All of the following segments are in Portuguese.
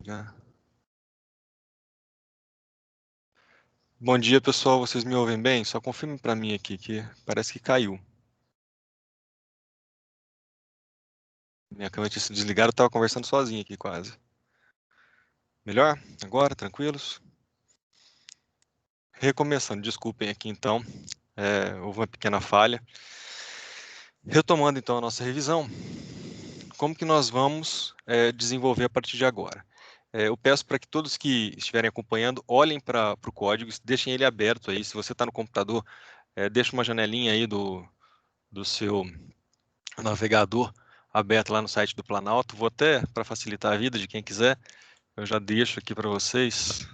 Já. Bom dia, pessoal. Vocês me ouvem bem? Só confirme para mim aqui que parece que caiu. Minha câmera tinha se desligado, eu estava conversando sozinho aqui quase. Melhor? Agora? Tranquilos? Recomeçando, desculpem aqui então, houve uma pequena falha. Retomando então a nossa revisão, como que nós vamos desenvolver a partir de agora? Eu peço para que todos que estiverem acompanhando olhem para o código, deixem ele aberto aí. Se você está no computador, deixa uma janelinha aí do seu navegador aberto lá no site do Planalto. Vou até, para facilitar a vida de quem quiser, eu já deixo aqui para vocês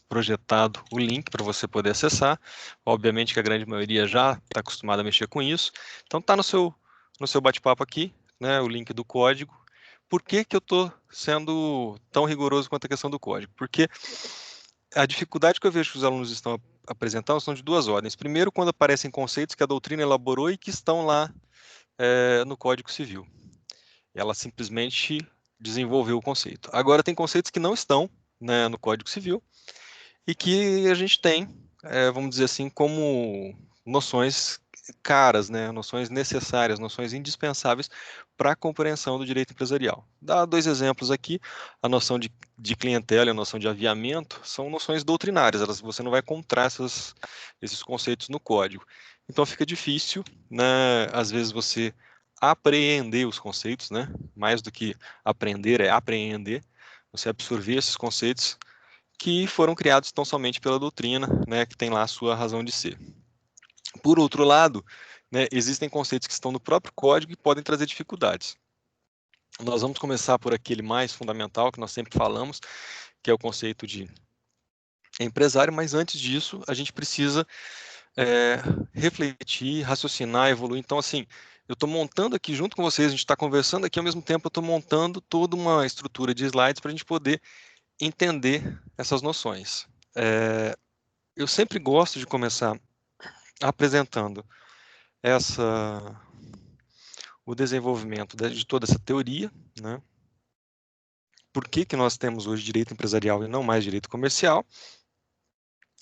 projetado o link para você poder acessar. Obviamente que a grande maioria já está acostumada a mexer com isso. Então está no seu bate-papo aqui, né, o link do código. Por que que eu estou sendo tão rigoroso quanto a questão do código? Porque a dificuldade que eu vejo que os alunos estão apresentando são de duas ordens. Primeiro, quando aparecem conceitos que a doutrina elaborou e que estão lá no Código Civil. Ela simplesmente desenvolveu o conceito. Agora, tem conceitos que não estão, né, no Código Civil e que a gente tem, vamos dizer assim, como noções caras, né, noções necessárias, noções indispensáveis para a compreensão do direito empresarial. Dá dois exemplos aqui. A noção de clientela e a noção de aviamento são noções doutrinárias, você não vai encontrar esses conceitos no código. Então fica difícil, né, às vezes você apreender os conceitos, né, mais do que aprender é apreender, você absorver esses conceitos que foram criados tão somente pela doutrina, né, que tem lá a sua razão de ser. Por outro lado, né, existem conceitos que estão no próprio código e podem trazer dificuldades. Nós vamos começar por aquele mais fundamental que nós sempre falamos, que é o conceito de empresário, mas antes disso, a gente precisa refletir, raciocinar, evoluir. Então, assim, eu estou montando aqui junto com vocês, a gente está conversando aqui, ao mesmo tempo eu estou montando toda uma estrutura de slides para a gente poder entender essas noções. Eu sempre gosto de começar apresentando essa, o desenvolvimento de toda essa teoria, né? Por que que nós temos hoje direito empresarial e não mais direito comercial?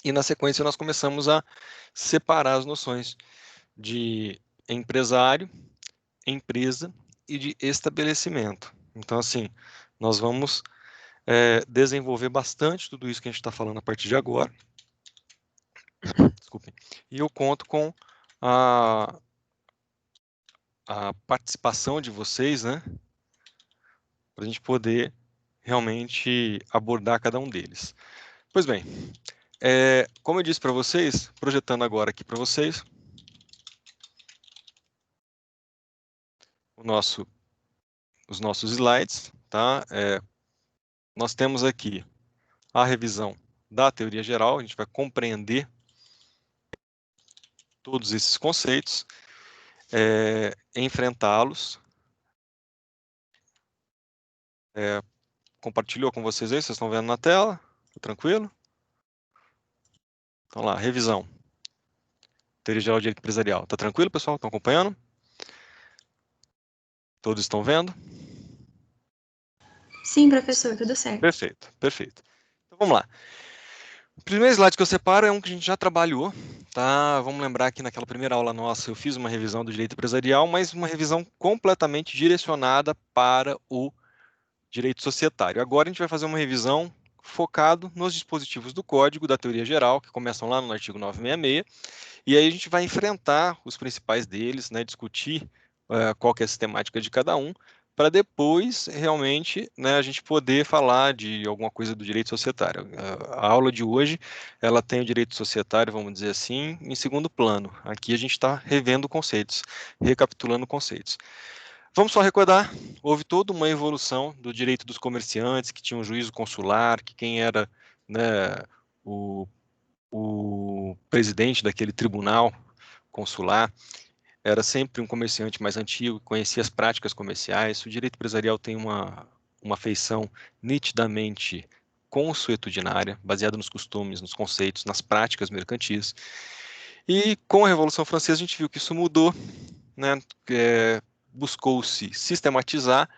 E na sequência nós começamos a separar as noções de empresário, empresa e de estabelecimento. Então, assim, nós vamos desenvolver bastante tudo isso que a gente está falando a partir de agora. Desculpem. E eu conto com a participação de vocês, né, para a gente poder realmente abordar cada um deles. Pois bem, como eu disse para vocês, projetando agora aqui para vocês, os nossos slides, tá? Nós temos aqui a revisão da teoria geral, a gente vai compreender todos esses conceitos, enfrentá-los. Compartilhou com vocês aí, vocês estão vendo na tela? Tá tranquilo? Então lá, revisão. Teoria geral de direito empresarial. Tá tranquilo, pessoal? Estão acompanhando? Todos estão vendo? Sim, professor, tudo certo. Perfeito, perfeito. Então vamos lá. O primeiro slide que eu separo é um que a gente já trabalhou, tá? Vamos lembrar que naquela primeira aula nossa eu fiz uma revisão do direito empresarial, mas uma revisão completamente direcionada para o direito societário. Agora a gente vai fazer uma revisão focado nos dispositivos do Código da Teoria Geral, que começam lá no artigo 966, e aí a gente vai enfrentar os principais deles, né, discutir qual que é a sistemática de cada um, para depois realmente, né, a gente poder falar de alguma coisa do direito societário. A aula de hoje, ela tem o direito societário, vamos dizer assim, em segundo plano. Aqui a gente está revendo conceitos, recapitulando conceitos. Vamos só recordar, houve toda uma evolução do direito dos comerciantes, que tinha um juízo consular, que quem era, né, o presidente daquele tribunal consular era sempre um comerciante mais antigo, conhecia as práticas comerciais. O direito empresarial tem uma feição nitidamente consuetudinária, baseada nos costumes, nos conceitos, nas práticas mercantis. E com a Revolução Francesa a gente viu que isso mudou, né? Buscou-se sistematizar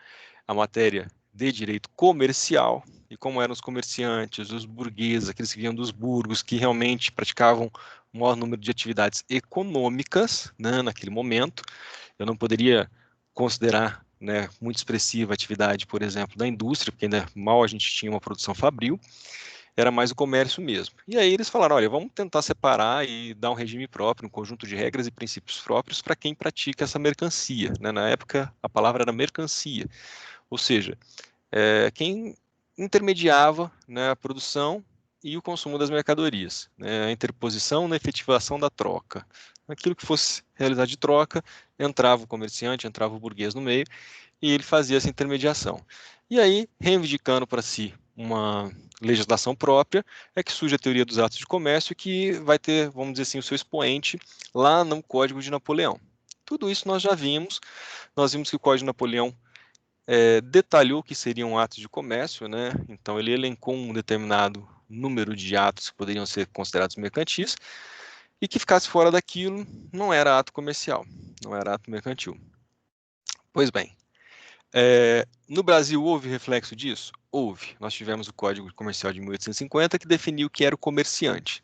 a matéria de direito comercial, e como eram os comerciantes, os burgueses, aqueles que vinham dos burgos, que realmente praticavam o maior número de atividades econômicas, né, naquele momento. Eu não poderia considerar, né, muito expressiva a atividade, por exemplo, da indústria, porque ainda mal a gente tinha uma produção fabril, era mais o comércio mesmo. E aí eles falaram, olha, vamos tentar separar e dar um regime próprio, um conjunto de regras e princípios próprios para quem pratica essa mercancia, né? Na época, a palavra era mercancia, ou seja, quem intermediava, né, a produção e o consumo das mercadorias, né, a interposição na efetivação da troca. Aquilo que fosse realizado de troca, entrava o comerciante, entrava o burguês no meio, e ele fazia essa intermediação. E aí, reivindicando para si uma legislação própria, é que surge a teoria dos atos de comércio, que vai ter, vamos dizer assim, o seu expoente lá no Código de Napoleão. Tudo isso nós já vimos, nós vimos que o Código de Napoleão detalhou que seriam atos de comércio, né? Então ele elencou um determinado número de atos que poderiam ser considerados mercantis, e que ficasse fora daquilo não era ato comercial, não era ato mercantil. Pois bem, no Brasil houve reflexo disso? Houve. Nós tivemos o Código Comercial de 1850, que definiu o que era o comerciante,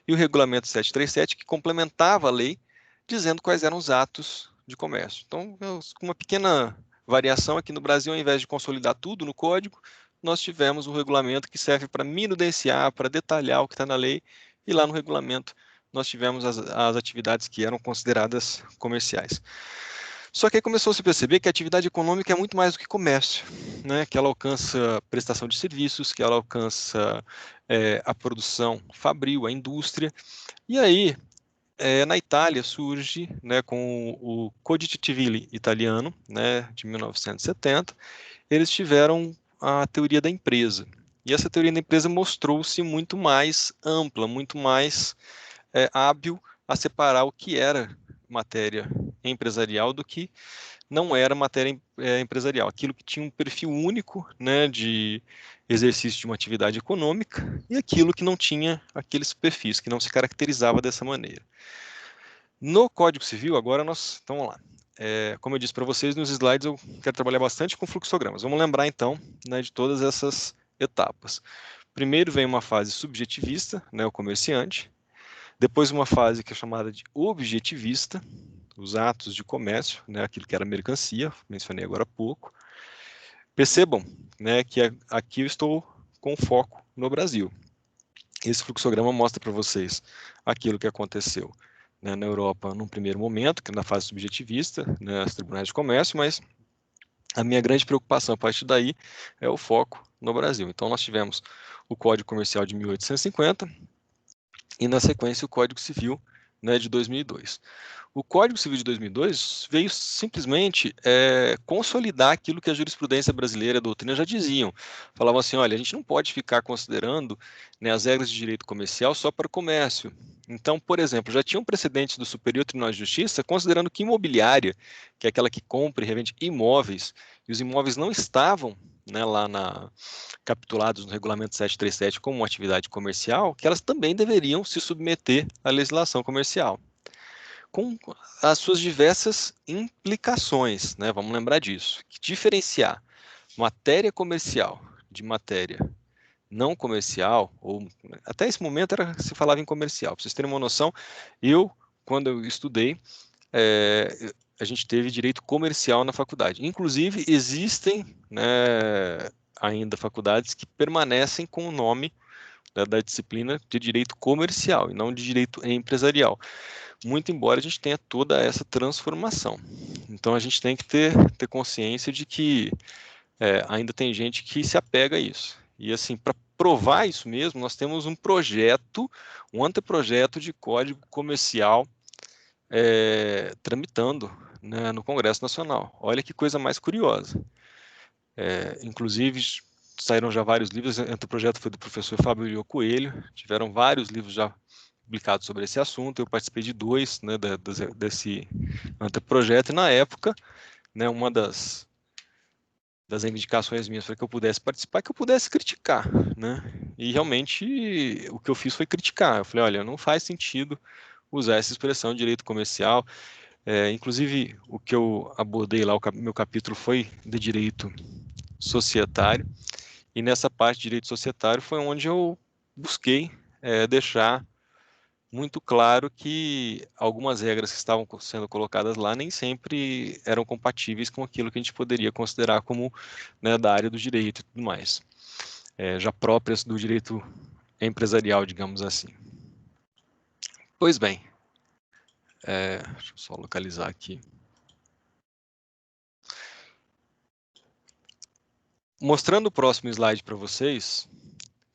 e o Regulamento 737, que complementava a lei, dizendo quais eram os atos de comércio. Então, com uma pequena variação aqui no Brasil, ao invés de consolidar tudo no código, nós tivemos um regulamento que serve para minudenciar, para detalhar o que está na lei, e lá no regulamento nós tivemos as atividades que eram consideradas comerciais. Só que aí começou a se perceber que a atividade econômica é muito mais do que comércio, né? Que ela alcança prestação de serviços, que ela alcança a produção fabril, a indústria. E aí, na Itália surge, né, com o Codice Civile italiano, né, de 1970, eles tiveram a teoria da empresa. E essa teoria da empresa mostrou-se muito mais ampla, muito mais hábil a separar o que era matéria empresarial do que não era matéria empresarial, aquilo que tinha um perfil único, né, de exercício de uma atividade econômica, e aquilo que não tinha aqueles perfis, que não se caracterizava dessa maneira. No Código Civil, agora então vamos lá. Como eu disse para vocês nos slides, eu quero trabalhar bastante com fluxogramas. Vamos lembrar então, né, de todas essas etapas. Primeiro vem uma fase subjetivista, né, o comerciante. Depois uma fase que é chamada de objetivista, os atos de comércio, né, aquilo que era mercancia, mencionei agora há pouco. Percebam, né, que aqui eu estou com foco no Brasil. Esse fluxograma mostra para vocês aquilo que aconteceu, né, na Europa num primeiro momento, que é na fase subjetivista, né, os tribunais de comércio, mas a minha grande preocupação a partir daí é o foco no Brasil. Então nós tivemos o Código Comercial de 1850 e na sequência o Código Civil, né, de 2002. O Código Civil de 2002 veio simplesmente consolidar aquilo que a jurisprudência brasileira e a doutrina já diziam. Falavam assim, olha, a gente não pode ficar considerando, né, as regras de direito comercial só para o comércio. Então, por exemplo, já tinha um precedente do Superior Tribunal de Justiça considerando que imobiliária, que é aquela que compra e revende imóveis, e os imóveis não estavam, né, lá capitulados no Regulamento 737 como uma atividade comercial, que elas também deveriam se submeter à legislação comercial, com as suas diversas implicações, né? Vamos lembrar disso. Que diferenciar matéria comercial de matéria não comercial, ou até esse momento se falava em comercial. Para vocês terem uma noção, quando eu estudei, a gente teve direito comercial na faculdade. Inclusive, existem, né, ainda faculdades que permanecem com o nome da disciplina de direito comercial e não de direito empresarial, muito embora a gente tenha toda essa transformação. Então a gente tem que ter consciência de que ainda tem gente que se apega a isso. E assim, para provar isso mesmo, nós temos um anteprojeto de código comercial tramitando, né, no Congresso Nacional. Olha que coisa mais curiosa. Inclusive, saíram já vários livros, o anteprojeto foi do professor Fábio Coelho, tiveram vários livros já publicados sobre esse assunto, eu participei de 2, né, desse anteprojeto, e na época, né, uma das reivindicações minhas para que eu pudesse participar, que eu pudesse criticar, né, e realmente o que eu fiz foi criticar. Eu falei, olha, não faz sentido usar essa expressão direito comercial, inclusive o que eu abordei lá, o meu capítulo foi de direito societário, e nessa parte de direito societário foi onde eu busquei deixar muito claro que algumas regras que estavam sendo colocadas lá nem sempre eram compatíveis com aquilo que a gente poderia considerar como, né, da área do direito e tudo mais, já próprias do direito empresarial, digamos assim. Pois bem, deixa eu só localizar aqui. Mostrando o próximo slide para vocês,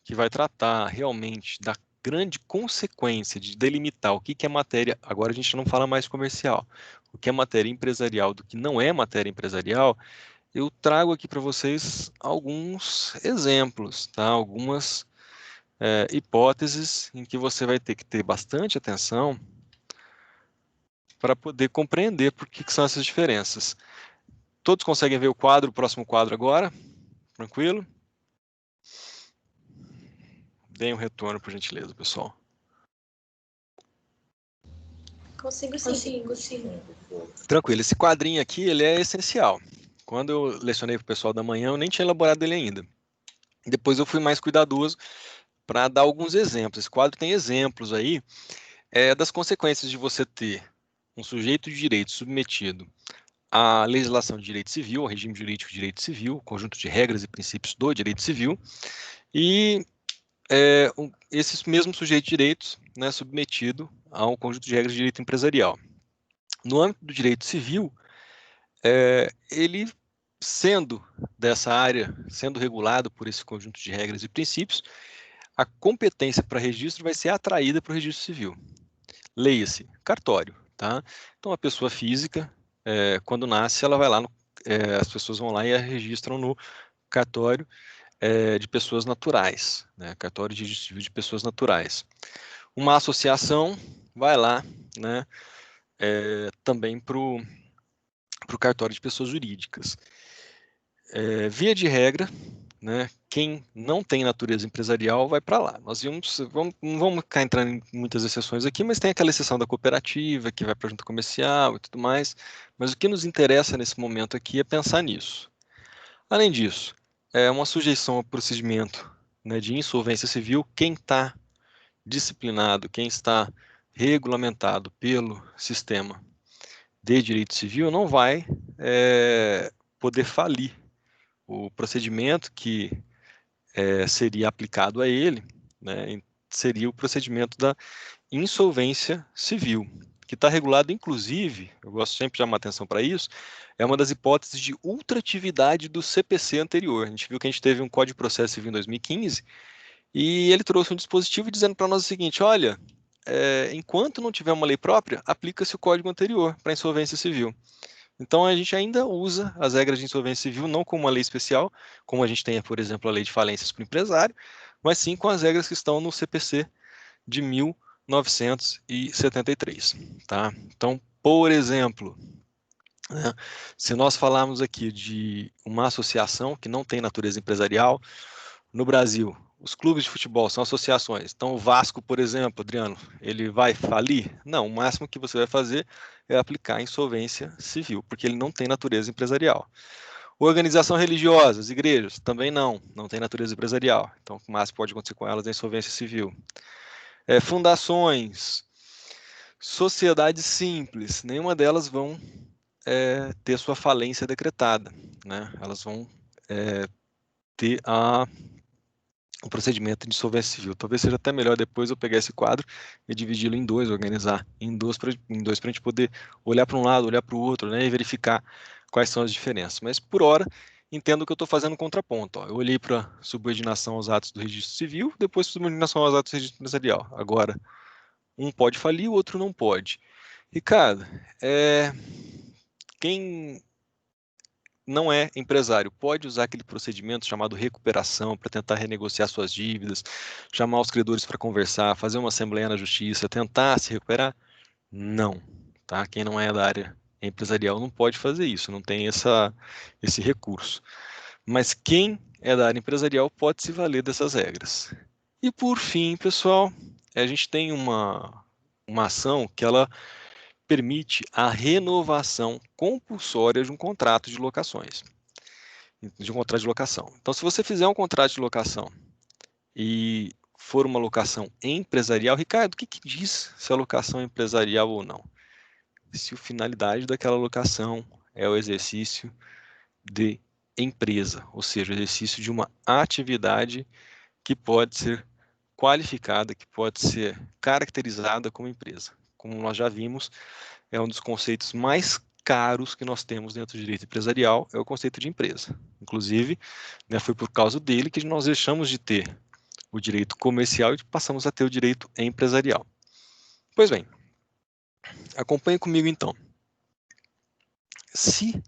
que vai tratar realmente da grande consequência de delimitar o que é matéria, agora a gente não fala mais comercial, o que é matéria empresarial do que não é matéria empresarial, eu trago aqui para vocês alguns exemplos, tá? Algumas hipóteses em que você vai ter que ter bastante atenção para poder compreender por que são essas diferenças. Todos conseguem ver o quadro, o próximo quadro agora? Tranquilo? Deem um retorno, por gentileza, pessoal. Consigo sim. Tranquilo, esse quadrinho aqui, ele é essencial. Quando eu lecionei para o pessoal da manhã, eu nem tinha elaborado ele ainda. Depois eu fui mais cuidadoso para dar alguns exemplos. Esse quadro tem exemplos aí das consequências de você ter um sujeito de direito submetido à legislação de direito civil, ao regime jurídico de direito civil, conjunto de regras e princípios do direito civil, e esse mesmo sujeito de direitos, né, submetido a um conjunto de regras de direito empresarial. No âmbito do direito civil, ele sendo dessa área, sendo regulado por esse conjunto de regras e princípios, a competência para registro vai ser atraída para o registro civil. Leia-se, cartório, tá? Então, a pessoa física, quando nasce, ela vai lá, as pessoas vão lá e a registram no cartório de pessoas naturais, né? Cartório de registro civil de pessoas naturais. Uma associação vai lá, né? Também para o cartório de pessoas jurídicas. Via de regra, né, quem não tem natureza empresarial vai para lá. Nós não vamos ficar entrando em muitas exceções aqui, mas tem aquela exceção da cooperativa, que vai para a junta comercial e tudo mais. Mas o que nos interessa nesse momento aqui é pensar nisso. Além disso, uma sujeição ao procedimento, né, de insolvência civil, quem está disciplinado, quem está regulamentado pelo sistema de direito civil não vai poder falir. O procedimento que seria aplicado a ele, né, seria o procedimento da insolvência civil, que está regulado, inclusive, eu gosto sempre de chamar atenção para isso, é uma das hipóteses de ultratividade do CPC anterior. A gente viu que a gente teve um Código de Processo Civil em 2015 e ele trouxe um dispositivo dizendo para nós o seguinte: olha, enquanto não tiver uma lei própria, aplica-se o Código anterior para insolvência civil. Então, a gente ainda usa as regras de insolvência civil não como uma lei especial, como a gente tem, por exemplo, a lei de falências para o empresário, mas sim com as regras que estão no CPC de 1973. Tá? Então, por exemplo, né, se nós falarmos aqui de uma associação que não tem natureza empresarial, no Brasil, os clubes de futebol são associações. Então, o Vasco, por exemplo, Adriano, ele vai falir? Não, o máximo que você vai fazer é aplicar a insolvência civil, porque ele não tem natureza empresarial. Organização religiosa, as igrejas, também não tem natureza empresarial. Então, o máximo que pode acontecer com elas é a insolvência civil. Fundações, sociedades simples, nenhuma delas vão ter sua falência decretada, né? Elas vão ter o procedimento de insolvência civil. Talvez seja até melhor depois eu pegar esse quadro e dividi-lo em dois, organizar em dois para a gente poder olhar para um lado, olhar para o outro, né, e verificar quais são as diferenças. Mas, por hora, entendo que eu estou fazendo um contraponto. Ó. Eu olhei para subordinação aos atos do registro civil, depois subordinação aos atos do registro empresarial. Agora, um pode falir, o outro não pode. Ricardo, quem não é empresário, pode usar aquele procedimento chamado recuperação para tentar renegociar suas dívidas, chamar os credores para conversar, fazer uma assembleia na justiça, tentar se recuperar? Não, tá? Quem não é da área empresarial não pode fazer isso, não tem esse recurso. Mas quem é da área empresarial pode se valer dessas regras. E por fim, pessoal, a gente tem uma ação que ela permite a renovação compulsória de um contrato de locações. de um contrato de locação. Então, se você fizer um contrato de locação e for uma locação empresarial, Ricardo, o que diz se a locação é empresarial ou não? Se a finalidade daquela locação é o exercício de empresa, ou seja, o exercício de uma atividade que pode ser qualificada, que pode ser caracterizada como empresa. Como nós já vimos, é um dos conceitos mais caros que nós temos dentro do direito empresarial, é o conceito de empresa. Inclusive, né, foi por causa dele que nós deixamos de ter o direito comercial e passamos a ter o direito empresarial. Pois bem, acompanhe comigo então. Se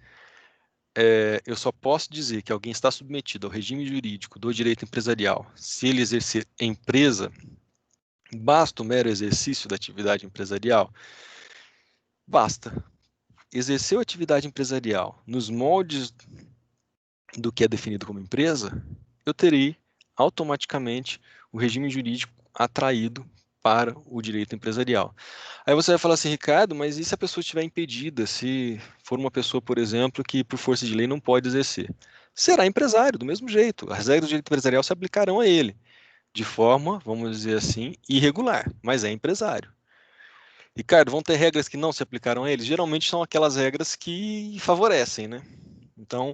eu só posso dizer que alguém está submetido ao regime jurídico do direito empresarial se ele exercer empresa, basta o mero exercício da atividade empresarial? Basta. Exerceu atividade empresarial nos moldes do que é definido como empresa, eu terei automaticamente o regime jurídico atraído para o direito empresarial. Aí você vai falar assim, Ricardo, mas e se a pessoa estiver impedida, se for uma pessoa, por exemplo, que por força de lei não pode exercer? Será empresário, do mesmo jeito. As regras do direito empresarial se aplicarão a ele, de forma, vamos dizer assim, irregular, mas é empresário. Ricardo, vão ter regras que não se aplicarão a ele? Geralmente são aquelas regras que favorecem, né? Então,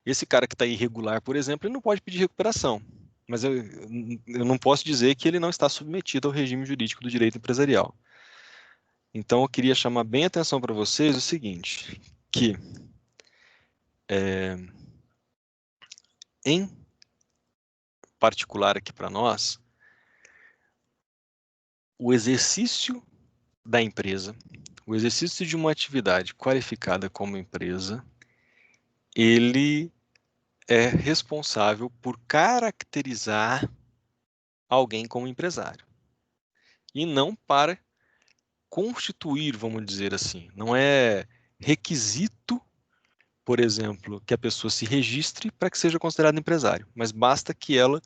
esse cara que está irregular, por exemplo, ele não pode pedir recuperação. Mas eu não posso dizer que ele não está submetido ao regime jurídico do direito empresarial. Então, eu queria chamar bem a atenção para vocês o seguinte, que em particular aqui para nós, o exercício da empresa, o exercício de uma atividade qualificada como empresa, ele é responsável por caracterizar alguém como empresário. E não para constituir, vamos dizer assim. Não é requisito, por exemplo, que a pessoa se registre para que seja considerada empresário, mas basta que ela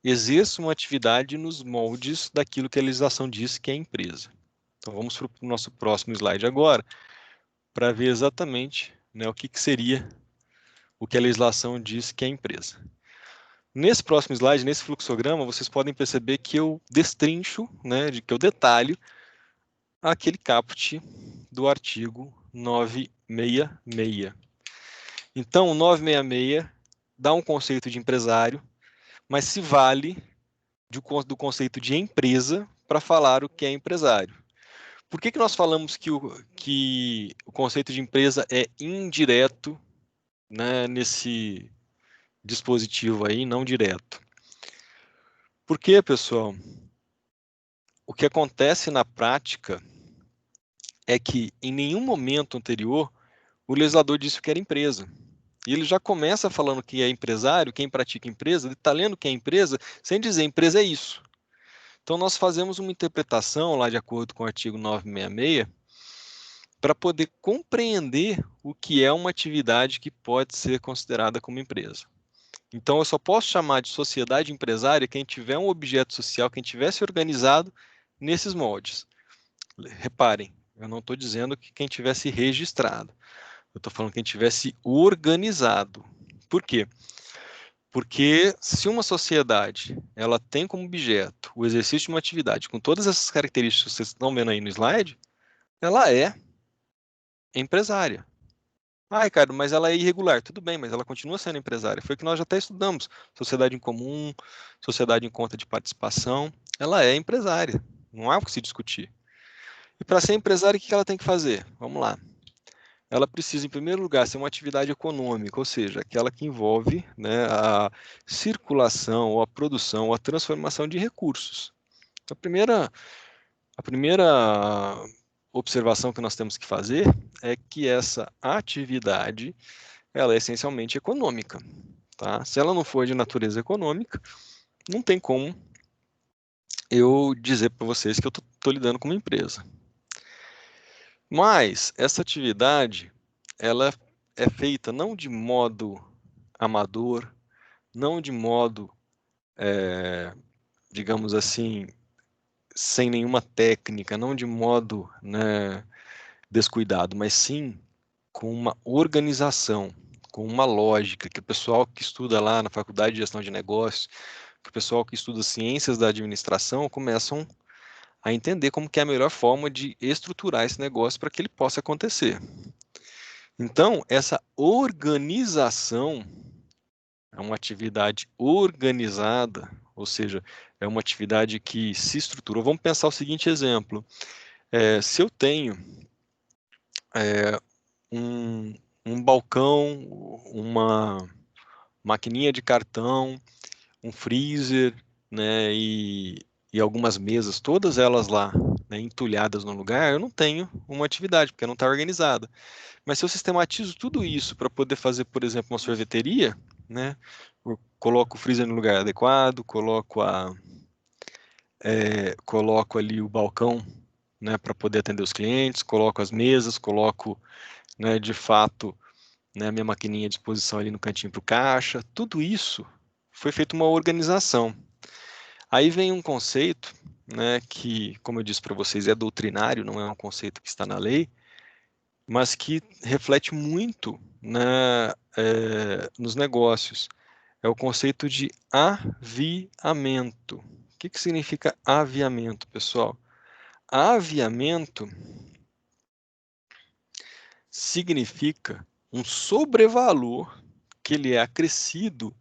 exerça uma atividade nos moldes daquilo que a legislação diz que é empresa. Então vamos para o nosso próximo slide agora, para ver exatamente, né, o que seria o que a legislação diz que é empresa. Nesse próximo slide, nesse fluxograma, vocês podem perceber que eu destrincho, né, que eu detalho aquele caput do artigo 966. Então, o 966 dá um conceito de empresário, mas se vale do conceito de empresa para falar o que é empresário. Por que nós falamos que o conceito de empresa é indireto, né, nesse dispositivo aí, não direto? Porque, pessoal, o que acontece na prática é que em nenhum momento anterior o legislador disse que era empresa. E ele já começa falando que é empresário, quem pratica empresa, detalhando que é empresa, sem dizer empresa é isso. Então nós fazemos uma interpretação lá de acordo com o artigo 966 para poder compreender o que é uma atividade que pode ser considerada como empresa. Então eu só posso chamar de sociedade empresária quem tiver um objeto social, quem tivesse organizado nesses moldes. Reparem, eu não estou dizendo que quem tivesse registrado. Eu estou falando quem tivesse organizado. Por quê? Porque se uma sociedade ela tem como objeto o exercício de uma atividade com todas essas características que vocês estão vendo aí no slide, ela é empresária. Ah, Ricardo, mas ela é irregular. Tudo bem, mas ela continua sendo empresária. Foi o que nós já até estudamos. Sociedade em comum, sociedade em conta de participação. Ela é empresária. Não há o que se discutir. E para ser empresária, o que ela tem que fazer? Vamos lá. Ela precisa, em primeiro lugar, ser uma atividade econômica, ou seja, aquela que envolve, né, a circulação, ou a produção, ou a transformação de recursos. A primeira observação que nós temos que fazer é que essa atividade ela é essencialmente econômica. Tá? Se ela não for de natureza econômica, não tem como eu dizer para vocês que eu estou lidando com uma empresa. Mas essa atividade ela é feita não de modo amador, não de modo, digamos assim, sem nenhuma técnica, não de modo, né, descuidado, mas sim com uma organização, com uma lógica, que o pessoal que estuda lá na Faculdade de Gestão de Negócios, que o pessoal que estuda Ciências da Administração começam a entender como que é a melhor forma de estruturar esse negócio para que ele possa acontecer. Então, essa organização é uma atividade organizada, ou seja, é uma atividade que se estruturou. Vamos pensar o seguinte exemplo. Se eu tenho um balcão, uma maquininha de cartão, um freezer, né, e algumas mesas, todas elas lá, né, entulhadas no lugar, eu não tenho uma atividade, porque não está organizada. Mas se eu sistematizo tudo isso para poder fazer, por exemplo, uma sorveteria, né, eu coloco o freezer no lugar adequado, coloco ali o balcão, né, para poder atender os clientes, coloco as mesas, coloco, né, de fato, né, a minha maquininha à disposição ali no cantinho para o caixa, tudo isso foi feito uma organização. Aí vem um conceito, né, que, como eu disse para vocês, é doutrinário, não é um conceito que está na lei, mas que reflete muito, né, nos negócios. É o conceito de aviamento. O que significa aviamento, pessoal? Aviamento significa um sobrevalor que ele é acrescido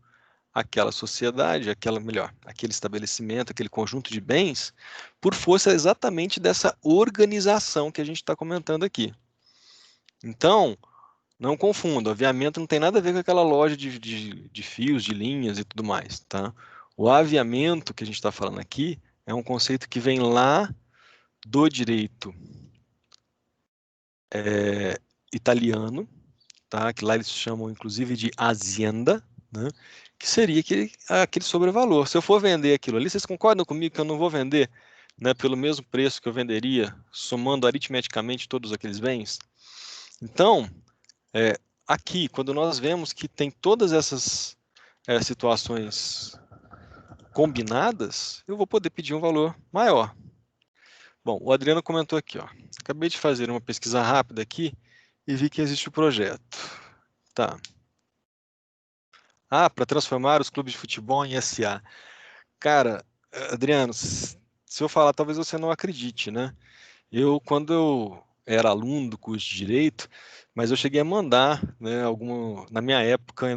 àquela sociedade, aquele estabelecimento, aquele conjunto de bens, por força exatamente dessa organização que a gente está comentando aqui. Então, não confunda, aviamento não tem nada a ver com aquela loja de fios, de linhas e tudo mais, tá? O aviamento que a gente está falando aqui é um conceito que vem lá do direito italiano, tá? Que lá eles chamam inclusive de azienda, né? Que seria aquele sobrevalor. Se eu for vender aquilo ali, vocês concordam comigo que eu não vou vender, né, pelo mesmo preço que eu venderia, somando aritmeticamente todos aqueles bens? Então, aqui, quando nós vemos que tem todas essas situações combinadas, eu vou poder pedir um valor maior. Bom, o Adriano comentou aqui, ó. Acabei de fazer uma pesquisa rápida aqui e vi que existe o projeto. Tá. Para transformar os clubes de futebol em SA. Cara, Adriano, se eu falar, talvez você não acredite, né? Quando eu era aluno do curso de Direito, mas eu cheguei a mandar, né, na minha época eu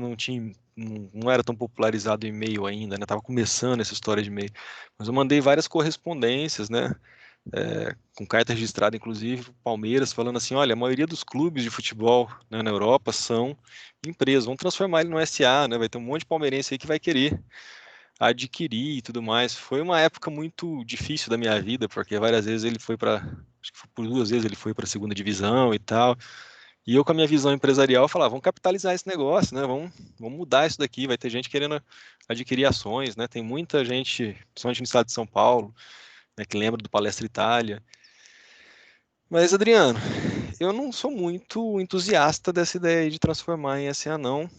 não era tão popularizado o e-mail ainda, né? Tava começando essa história de e-mail, mas eu mandei várias correspondências, né? Com carta registrada, inclusive, pro Palmeiras, falando assim, olha, a maioria dos clubes de futebol, né, na Europa são empresas, vamos transformar ele no SA, né? Vai ter um monte de palmeirense aí que vai querer adquirir e tudo mais. Foi uma época muito difícil da minha vida, porque várias vezes ele foi para, acho que por 2 vezes ele foi para a segunda divisão e tal. E eu, com a minha visão empresarial, falava, vamos capitalizar esse negócio, né? Vamos mudar isso daqui. Vai ter gente querendo adquirir ações, né? Tem muita gente, principalmente no estado de São Paulo, né, que lembra do Palestra Itália. Mas, Adriano, eu não sou muito entusiasta dessa ideia de transformar em SA, não.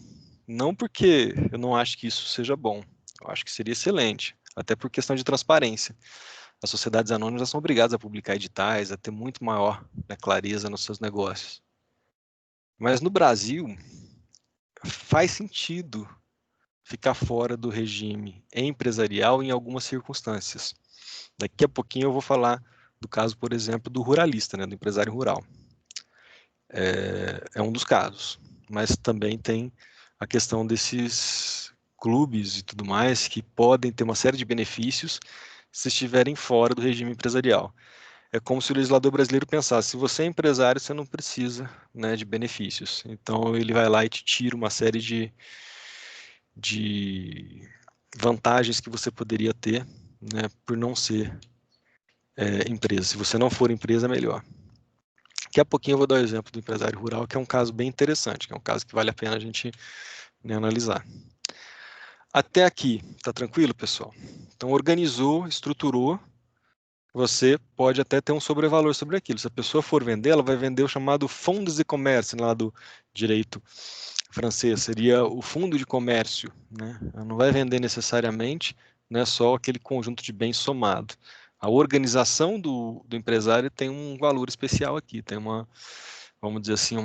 Não porque eu não acho que isso seja bom. Eu acho que seria excelente, até por questão de transparência. As sociedades anônimas são obrigadas a publicar editais, a ter muito maior, né, clareza nos seus negócios. Mas no Brasil, faz sentido ficar fora do regime empresarial em algumas circunstâncias. Daqui a pouquinho eu vou falar do caso, por exemplo, do ruralista, né, do empresário rural. É um dos casos, mas também tem a questão desses clubes e tudo mais que podem ter uma série de benefícios se estiverem fora do regime empresarial. É como se o legislador brasileiro pensasse, se você é empresário, você não precisa, né, de benefícios. Então ele vai lá e te tira uma série de vantagens que você poderia ter, né, por não ser empresa. Se você não for empresa, é melhor. Daqui a pouquinho eu vou dar o exemplo do empresário rural, que é um caso bem interessante, que é um caso que vale a pena a gente, né, analisar. Até aqui, tá tranquilo, pessoal? Então, organizou, estruturou, você pode até ter um sobrevalor sobre aquilo. Se a pessoa for vender, ela vai vender o chamado fonds de comércio, lá do direito francês, seria o fundo de comércio, né? Ela não vai vender necessariamente, né, só aquele conjunto de bens somado. A organização do empresário tem um valor especial aqui, tem uma, vamos dizer assim,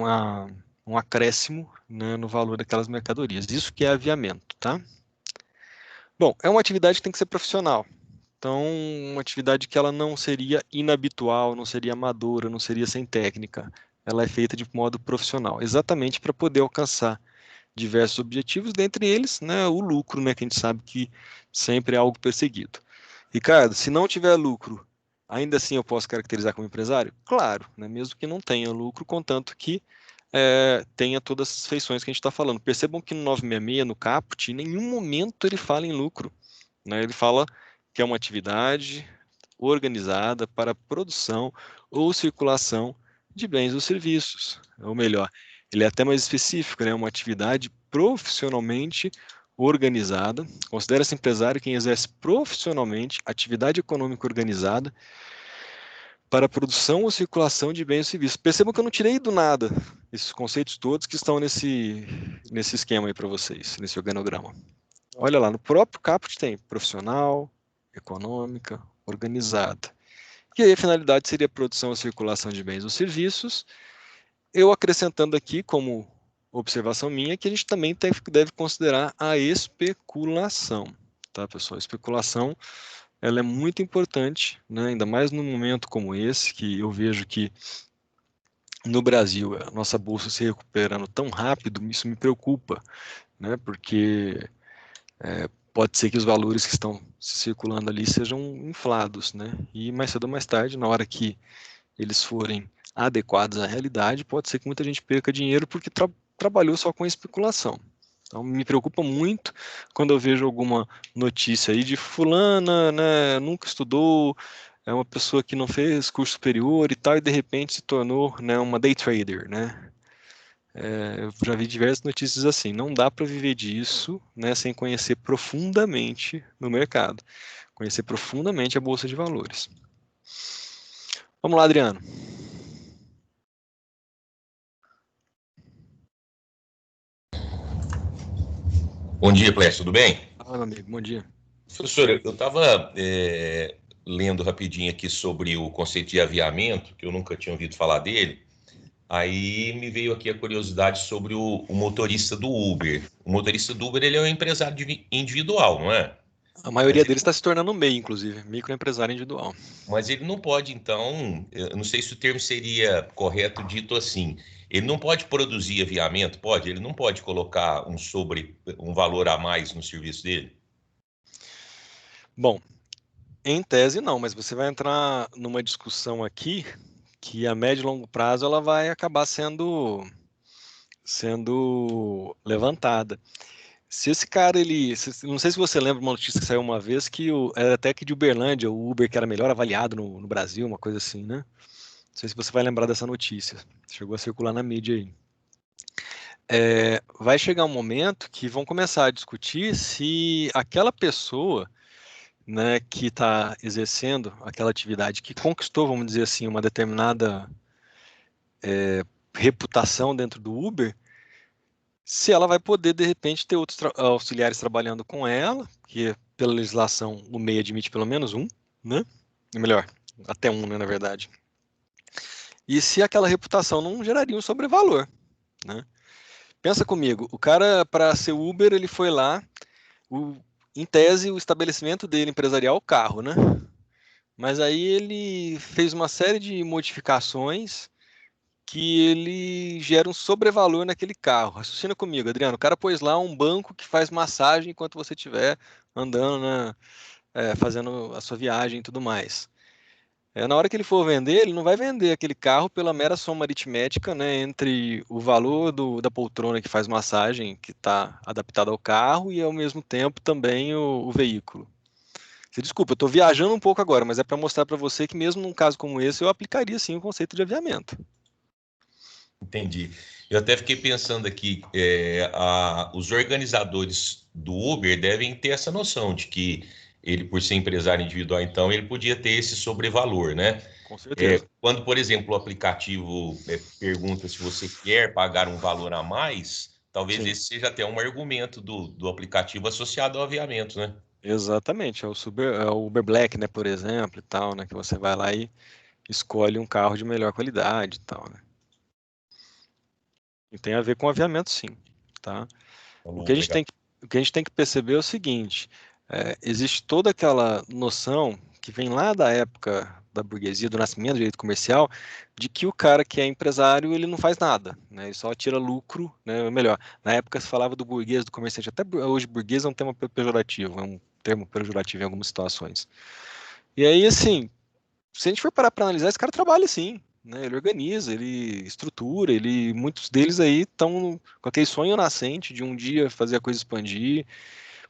um acréscimo, né, no valor daquelas mercadorias. Isso que é aviamento, tá? Bom, é uma atividade que tem que ser profissional. Então, uma atividade que ela não seria inabitual, não seria amadora, não seria sem técnica. Ela é feita de modo profissional, exatamente para poder alcançar diversos objetivos, dentre eles, né, o lucro, né, que a gente sabe que sempre é algo perseguido. Ricardo, se não tiver lucro, ainda assim eu posso caracterizar como empresário? Claro, né, mesmo que não tenha lucro, contanto que tenha todas as feições que a gente está falando. Percebam que no 966, no Caput, em nenhum momento ele fala em lucro, né? Ele fala que é uma atividade organizada para produção ou circulação de bens ou serviços. Ou melhor, ele é até mais específico, né? Uma atividade profissionalmente organizada. Considera-se empresário quem exerce profissionalmente atividade econômica organizada para a produção ou circulação de bens e serviços. Percebam que eu não tirei do nada esses conceitos todos que estão nesse esquema aí para vocês, nesse organograma. Olha lá, no próprio caput tem profissional, econômica, organizada. E aí a finalidade seria a produção ou circulação de bens ou serviços. Eu acrescentando aqui como observação minha que a gente também deve considerar a especulação, tá, pessoal? Especulação, ela é muito importante, né? Ainda mais num momento como esse, que eu vejo que no Brasil a nossa bolsa se recuperando tão rápido, isso me preocupa, né? Porque pode ser que os valores que estão se circulando ali sejam inflados, né? E mais cedo ou mais tarde, na hora que eles forem adequados à realidade, pode ser que muita gente perca dinheiro porque trabalhou só com especulação. Então, me preocupa muito quando eu vejo alguma notícia aí de fulana, né, nunca estudou, é uma pessoa que não fez curso superior e tal, e de repente se tornou, né, uma day trader, né? Eu já vi diversas notícias assim. Não dá para viver disso, né, sem conhecer profundamente no mercado, conhecer profundamente a bolsa de valores. Vamos lá, Adriano. Bom dia, Clécio, tudo bem? Fala, meu amigo, bom dia. Professor, eu estava lendo rapidinho aqui sobre o conceito de aviamento, que eu nunca tinha ouvido falar dele. Aí me veio aqui a curiosidade sobre o motorista do Uber. O motorista do Uber, ele é um empresário individual, não é? A Mas maioria ele, deles está se tornando MEI, inclusive, microempresário individual. mas ele não pode, então, eu não sei se o termo seria correto dito assim. Ele não pode produzir aviamento, pode? Ele não pode colocar um valor a mais no serviço dele? Bom, em tese não, mas você vai entrar numa discussão aqui que a médio e longo prazo ela vai acabar sendo levantada. Se esse cara, não sei se você lembra uma notícia que saiu uma vez que era até que de Uberlândia, o Uber que era melhor avaliado no Brasil, uma coisa assim, né? Não sei se você vai lembrar dessa notícia. Chegou a circular na mídia aí. Vai chegar um momento que vão começar a discutir se aquela pessoa, né, que está exercendo aquela atividade que conquistou, vamos dizer assim, uma determinada reputação dentro do Uber, se ela vai poder, de repente, ter outros auxiliares trabalhando com ela, que pela legislação o MEI admite pelo menos um, né? Ou melhor, até um, né, na verdade. E se aquela reputação não geraria um sobrevalor, né? Pensa comigo, o cara, para ser Uber, ele foi lá, em tese, o estabelecimento dele empresarial é o carro, né? Mas aí ele fez uma série de modificações que ele gera um sobrevalor naquele carro. Raciocina comigo, Adriano. O cara pôs lá um banco que faz massagem enquanto você estiver andando, né, fazendo a sua viagem e tudo mais. Na hora que ele for vender, ele não vai vender aquele carro pela mera soma aritmética, né, entre o valor da poltrona que faz massagem, que está adaptada ao carro, e ao mesmo tempo também o veículo. Você desculpa, eu estou viajando um pouco agora, mas é para mostrar para você que mesmo num caso como esse, eu aplicaria sim o conceito de aviamento. Entendi. Eu até fiquei pensando aqui, os organizadores do Uber devem ter essa noção de que ele, por ser empresário individual, então, ele podia ter esse sobrevalor, né? Com certeza. Quando, por exemplo, o aplicativo pergunta se você quer pagar um valor a mais, talvez Sim. esse seja até um argumento do aplicativo associado ao aviamento, né? Exatamente, é o Uber Black, né, por exemplo, e tal, né, que você vai lá e escolhe um carro de melhor qualidade e tal, né. E tem a ver com aviamento, sim. Tá? O que a gente tem que perceber é o seguinte, existe toda aquela noção que vem lá da época da burguesia, do nascimento do direito comercial, de que o cara que é empresário, ele não faz nada, né? Ele só tira lucro, né? Melhor, na época se falava do burguês, do comerciante, até hoje burguês é um termo pejorativo, é um termo pejorativo em algumas situações. E aí, assim, se a gente for parar para analisar, esse cara trabalha sim, né? Ele organiza, ele estrutura, muitos deles aí estão com aquele sonho nascente de um dia fazer a coisa expandir.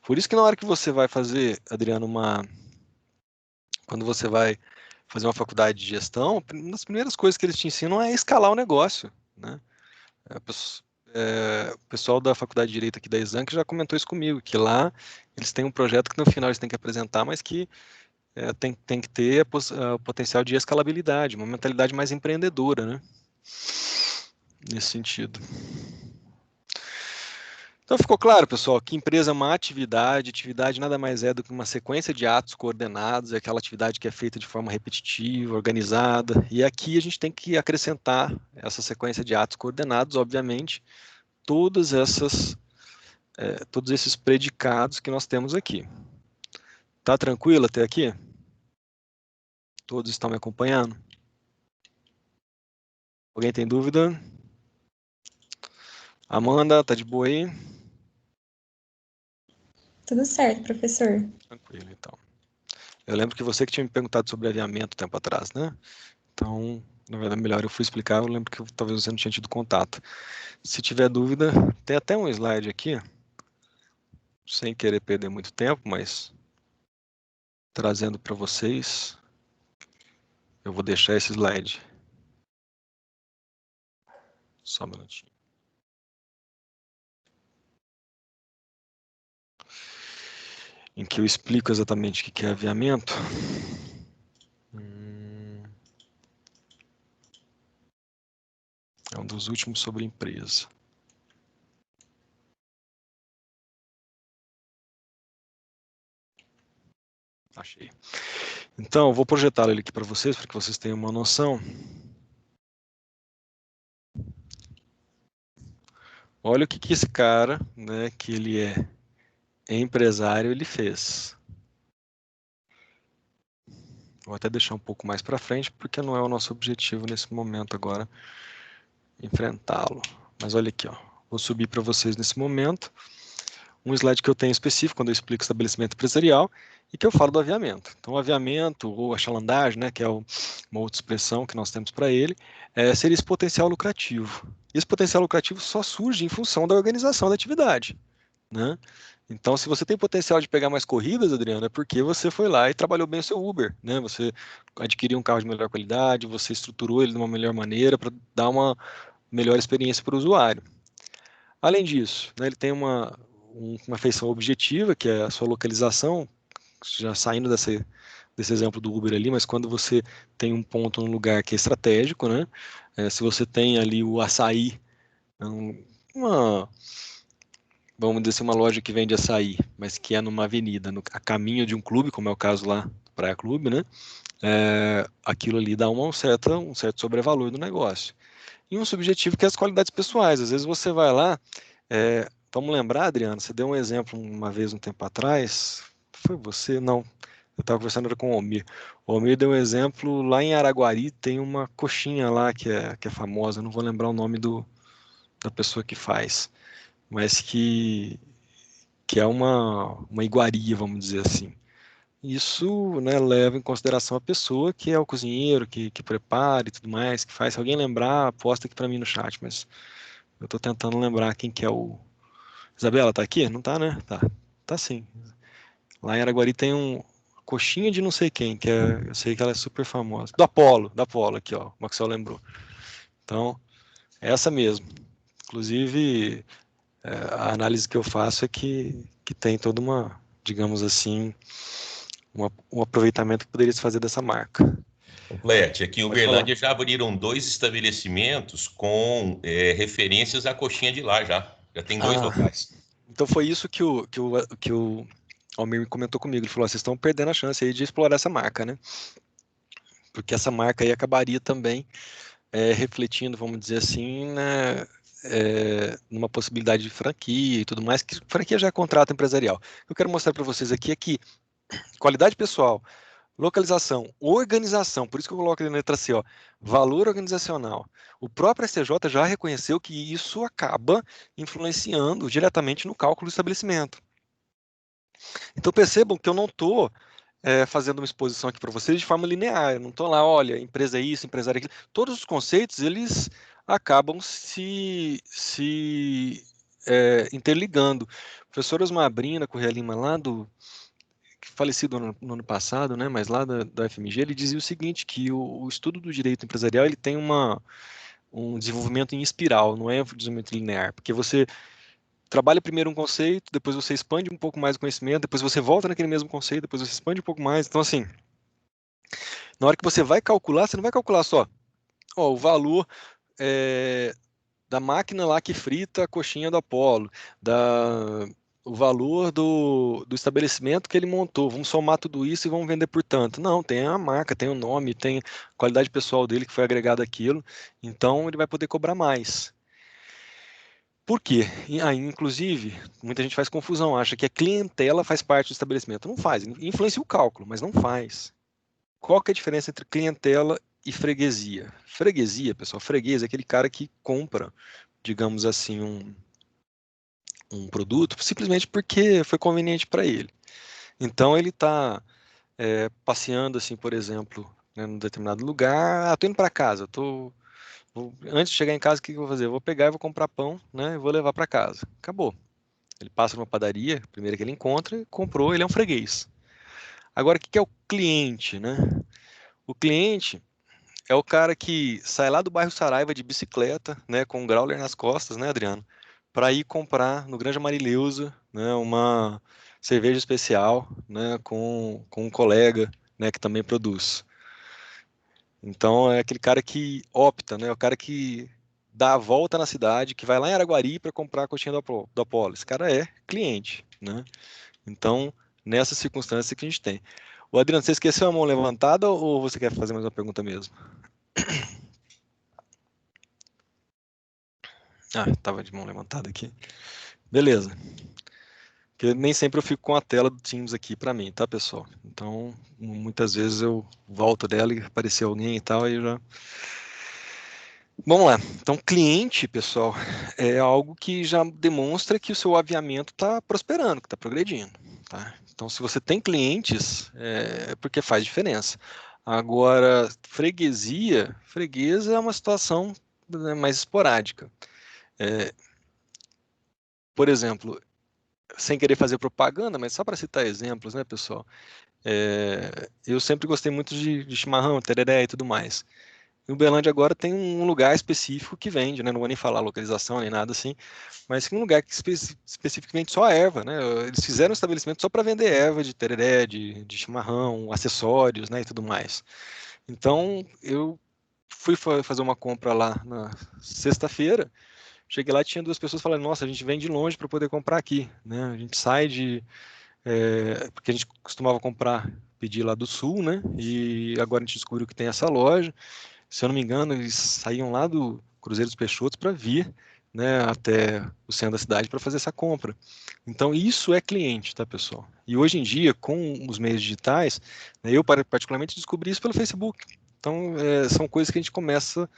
Por isso que na hora que você vai fazer, Adriano, quando você vai fazer uma faculdade de gestão, uma das primeiras coisas que eles te ensinam é escalar o negócio, né? O pessoal da faculdade de Direito aqui da Exanc já comentou isso comigo, que lá eles têm um projeto que no final eles têm que apresentar, mas que tem que ter o potencial de escalabilidade, uma mentalidade mais empreendedora, né? Nesse sentido. Então ficou claro, pessoal, que empresa é uma atividade nada mais é do que uma sequência de atos coordenados, é aquela atividade que é feita de forma repetitiva, organizada, e aqui a gente tem que acrescentar essa sequência de atos coordenados, obviamente, todos esses predicados que nós temos aqui. Tá tranquilo até aqui? Todos estão me acompanhando? Alguém tem dúvida? Amanda, tá de boa aí? Tudo certo, professor. Tranquilo, então. Eu lembro que você que tinha me perguntado sobre aviamento tempo atrás, né? Então, na verdade, melhor eu fui explicar, eu lembro que talvez você não tinha tido contato. Se tiver dúvida, tem até um slide aqui, sem querer perder muito tempo, mas trazendo para vocês, eu vou deixar esse slide. Só um minutinho. Em que eu explico exatamente o que é aviamento. É um dos últimos sobre empresa. Achei. Então, eu vou projetar ele aqui para vocês tenham uma noção. Olha o que esse cara, né, que ele é empresário, ele fez. Vou até deixar um pouco mais para frente, porque não é o nosso objetivo nesse momento agora, enfrentá-lo. Mas olha aqui, ó. Vou subir para vocês nesse momento um slide que eu tenho específico quando eu explico estabelecimento empresarial e que eu falo do aviamento. Então, o aviamento, ou achalandagem, né, que é uma outra expressão que nós temos para ele, seria esse potencial lucrativo. Esse potencial lucrativo só surge em função da organização da atividade, né? Então, se você tem potencial de pegar mais corridas, Adriano, é porque você foi lá e trabalhou bem o seu Uber, né? Você adquiriu um carro de melhor qualidade, você estruturou ele de uma melhor maneira para dar uma melhor experiência para o usuário. Além disso, né, ele tem uma feição objetiva, que é a sua localização, já saindo desse exemplo do Uber ali, mas quando você tem um ponto num lugar que é estratégico, né? Se você tem ali o açaí, vamos dizer assim, uma loja que vende açaí, mas que é numa avenida, a caminho de um clube, como é o caso lá do Praia Clube, né? Aquilo ali dá um certo sobrevalor do negócio. E um subjetivo que é as qualidades pessoais. Às vezes você vai lá, vamos lembrar, Adriano, você deu um exemplo uma vez, um tempo atrás, foi você? Não, eu estava conversando com o Almir. O Almir deu um exemplo, lá em Araguari tem uma coxinha lá que é famosa, eu não vou lembrar o nome da pessoa que faz, mas que é uma iguaria, vamos dizer assim. Isso, né, leva em consideração a pessoa que é o cozinheiro, que prepara e tudo mais, que faz. Se alguém lembrar, posta aqui para mim no chat, mas eu estou tentando lembrar quem que é o... Isabela, tá aqui? Não tá, né? Tá sim. Lá em Araguari tem coxinha de não sei quem, eu sei que ela é super famosa. Da Apollo aqui, ó, o Maxwell lembrou. Então, é essa mesmo. Inclusive, a análise que eu faço é que tem toda uma, digamos assim, um aproveitamento que poderia se fazer dessa marca. Complete, aqui em Pode Uberlândia falar. já abriram 2 estabelecimentos com referências à coxinha de lá já. Já tem 2 locais. Então foi isso que o Almir me comentou comigo. Ele falou: vocês estão perdendo a chance aí de explorar essa marca, né? Porque essa marca aí acabaria também refletindo, vamos dizer assim, né, numa possibilidade de franquia e tudo mais, que franquia já é contrato empresarial. O que eu quero mostrar para vocês aqui é que qualidade pessoal, localização, organização, por isso que eu coloco ali na letra C, ó, valor organizacional. O próprio STJ já reconheceu que isso acaba influenciando diretamente no cálculo do estabelecimento. Então percebam que eu não estou fazendo uma exposição aqui para vocês de forma linear. Eu não estou lá, olha, empresa é isso, empresário é aquilo. Todos os conceitos, eles acabam se interligando. O professor Osmar Brina Correia Lima, lá falecido no ano passado, né, mas lá da FMG, ele dizia o seguinte, que o estudo do direito empresarial ele tem um desenvolvimento em espiral, não é um desenvolvimento linear, porque você trabalha primeiro um conceito, depois você expande um pouco mais o conhecimento, depois você volta naquele mesmo conceito, depois você expande um pouco mais. Então, assim, na hora que você vai calcular, você não vai calcular só o valor da máquina lá que frita a coxinha do Apollo, o valor do estabelecimento que ele montou. Vamos somar tudo isso e vamos vender por tanto. Não, tem a marca, tem o nome, tem a qualidade pessoal dele que foi agregada àquilo. Então, ele vai poder cobrar mais. Por quê? Inclusive, muita gente faz confusão, acha que a clientela faz parte do estabelecimento. Não faz, influencia o cálculo, mas não faz. Qual que é a diferença entre clientela e freguesia? Freguesia, pessoal, freguês é aquele cara que compra, digamos assim, um produto simplesmente porque foi conveniente para ele. Então ele está passeando assim, por exemplo, né, num determinado lugar. Estou indo para casa, antes de chegar em casa, o que eu vou fazer? Eu vou pegar e vou comprar pão, né, e vou levar para casa. Acabou. Ele passa numa padaria, a primeira que ele encontra, comprou, ele é um freguês. Agora, o que é o cliente, né? O cliente é o cara que sai lá do bairro Saraiva de bicicleta, né, com um growler nas costas, né, Adriano, para ir comprar no Granja Marileusa, né, uma cerveja especial, né, com um colega, né, que também produz. Então é aquele cara que opta, né, o cara que dá a volta na cidade, que vai lá em Araguari para comprar a coxinha do Apollo. Esse cara é cliente, né? Então, nessa circunstância que a gente tem. O Adriano, você esqueceu a mão levantada ou você quer fazer mais uma pergunta mesmo? Ah, estava de mão levantada aqui. Beleza. Porque nem sempre eu fico com a tela do Teams aqui para mim, tá, pessoal? Então, muitas vezes eu volto dela e apareceu alguém e tal, aí eu já... Vamos lá. Então, cliente, pessoal, é algo que já demonstra que o seu aviamento está prosperando, que está progredindo, tá? Então, se você tem clientes, é porque faz diferença. Agora, freguesa é uma situação, né, mais esporádica. Por exemplo, sem querer fazer propaganda, mas só para citar exemplos, né, pessoal? Eu sempre gostei muito de chimarrão, tereré e tudo mais. Em Uberlândia agora tem um lugar específico que vende, né? Não vou nem falar localização nem nada assim, mas tem um lugar que especificamente só erva, né? Eles fizeram um estabelecimento só para vender erva de tereré, de chimarrão, acessórios, né, e tudo mais. Então eu fui fazer uma compra lá na sexta-feira. Cheguei lá e tinha duas pessoas falando: nossa, a gente vem de longe para poder comprar aqui, né? A gente sai porque a gente costumava pedir lá do sul, né? E agora a gente descobriu que tem essa loja. Se eu não me engano, eles saíam lá do Cruzeiro dos Peixotos para vir, né, até o centro da cidade para fazer essa compra. Então, isso é cliente, tá, pessoal? E hoje em dia, com os meios digitais, né, eu particularmente descobri isso pelo Facebook. Então, são coisas que a gente começa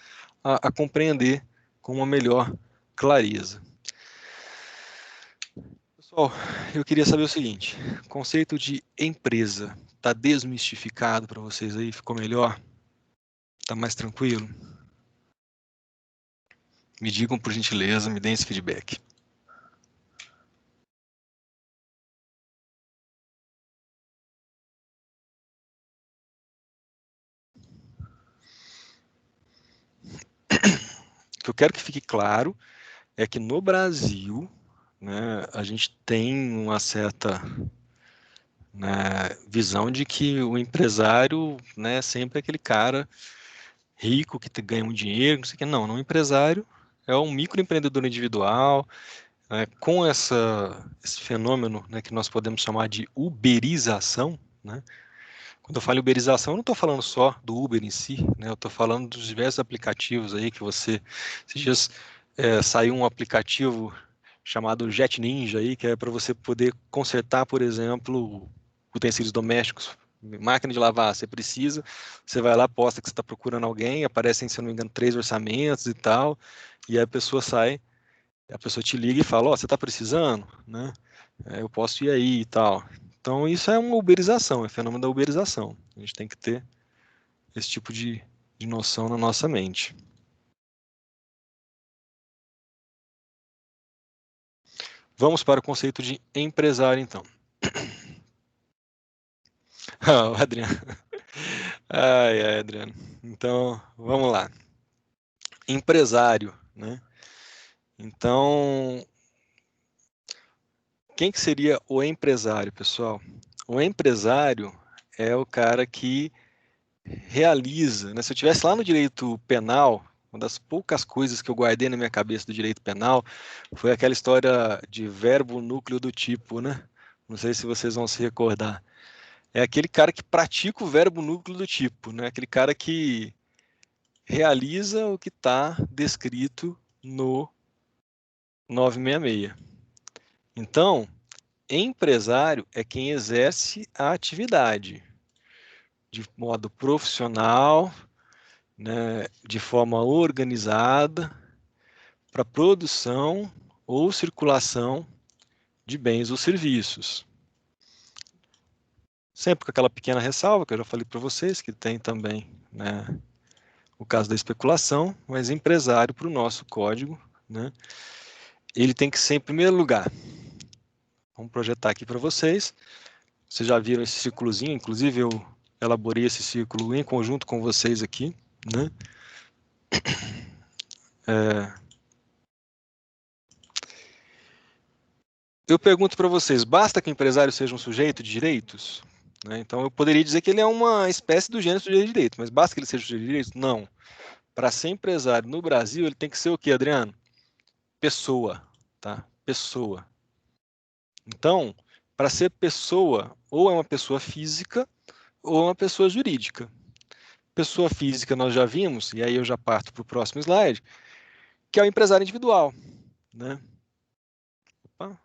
a compreender com uma melhor clareza. Pessoal, eu queria saber o seguinte: conceito de empresa está desmistificado para vocês aí? Ficou melhor? Está mais tranquilo? Me digam por gentileza, me deem esse feedback. O que eu quero que fique claro é que no Brasil, né, a gente tem uma certa, né, visão de que o empresário, né, sempre é aquele cara rico que ganha um dinheiro, não sei o que. Não, o empresário é um microempreendedor individual, né, com esse fenômeno, né, que nós podemos chamar de uberização, né? Quando eu falo uberização, eu não estou falando só do Uber em si, né? Eu estou falando dos diversos aplicativos aí que você... Esses dias saiu um aplicativo chamado Jet Ninja aí, que é para você poder consertar, por exemplo, utensílios domésticos, máquina de lavar, você precisa, você vai lá, posta que você está procurando alguém, aparecem, se eu não me engano, 3 orçamentos e tal, e aí a pessoa sai, a pessoa te liga e fala, ó, você está precisando, né? Eu posso ir aí e tal. Então isso é uma uberização, é fenômeno da uberização. A gente tem que ter esse tipo de noção na nossa mente. Vamos para o conceito de empresário, então. Ah, o Adriano. Ai, Adriano. Então, vamos lá. Empresário, né? Então, quem que seria o empresário, pessoal? O empresário é o cara que realiza, né? Se eu tivesse lá no direito penal, uma das poucas coisas que eu guardei na minha cabeça do direito penal foi aquela história de verbo núcleo do tipo, né? Não sei se vocês vão se recordar. É aquele cara que pratica o verbo núcleo do tipo, né? Aquele cara que realiza o que está descrito no 966. Então, empresário é quem exerce a atividade de modo profissional, né, de forma organizada, para produção ou circulação de bens ou serviços. Sempre com aquela pequena ressalva que eu já falei para vocês, que tem também, né, o caso da especulação, mas empresário para o nosso código, né, ele tem que ser em primeiro lugar. Vamos projetar aqui para vocês. Vocês já viram esse círculozinho, inclusive eu elaborei esse círculo em conjunto com vocês aqui, né? Eu pergunto para vocês, basta que o empresário seja um sujeito de direitos? Né? Então eu poderia dizer que ele é uma espécie do gênero sujeito de direito, mas basta que ele seja sujeito de direitos? Não. Para ser empresário no Brasil, ele tem que ser o quê, Adriano? Pessoa, tá? Pessoa. Então, para ser pessoa, ou é uma pessoa física, ou é uma pessoa jurídica. Pessoa física nós já vimos, e aí eu já parto para o próximo slide, que é o empresário individual, né? Opa,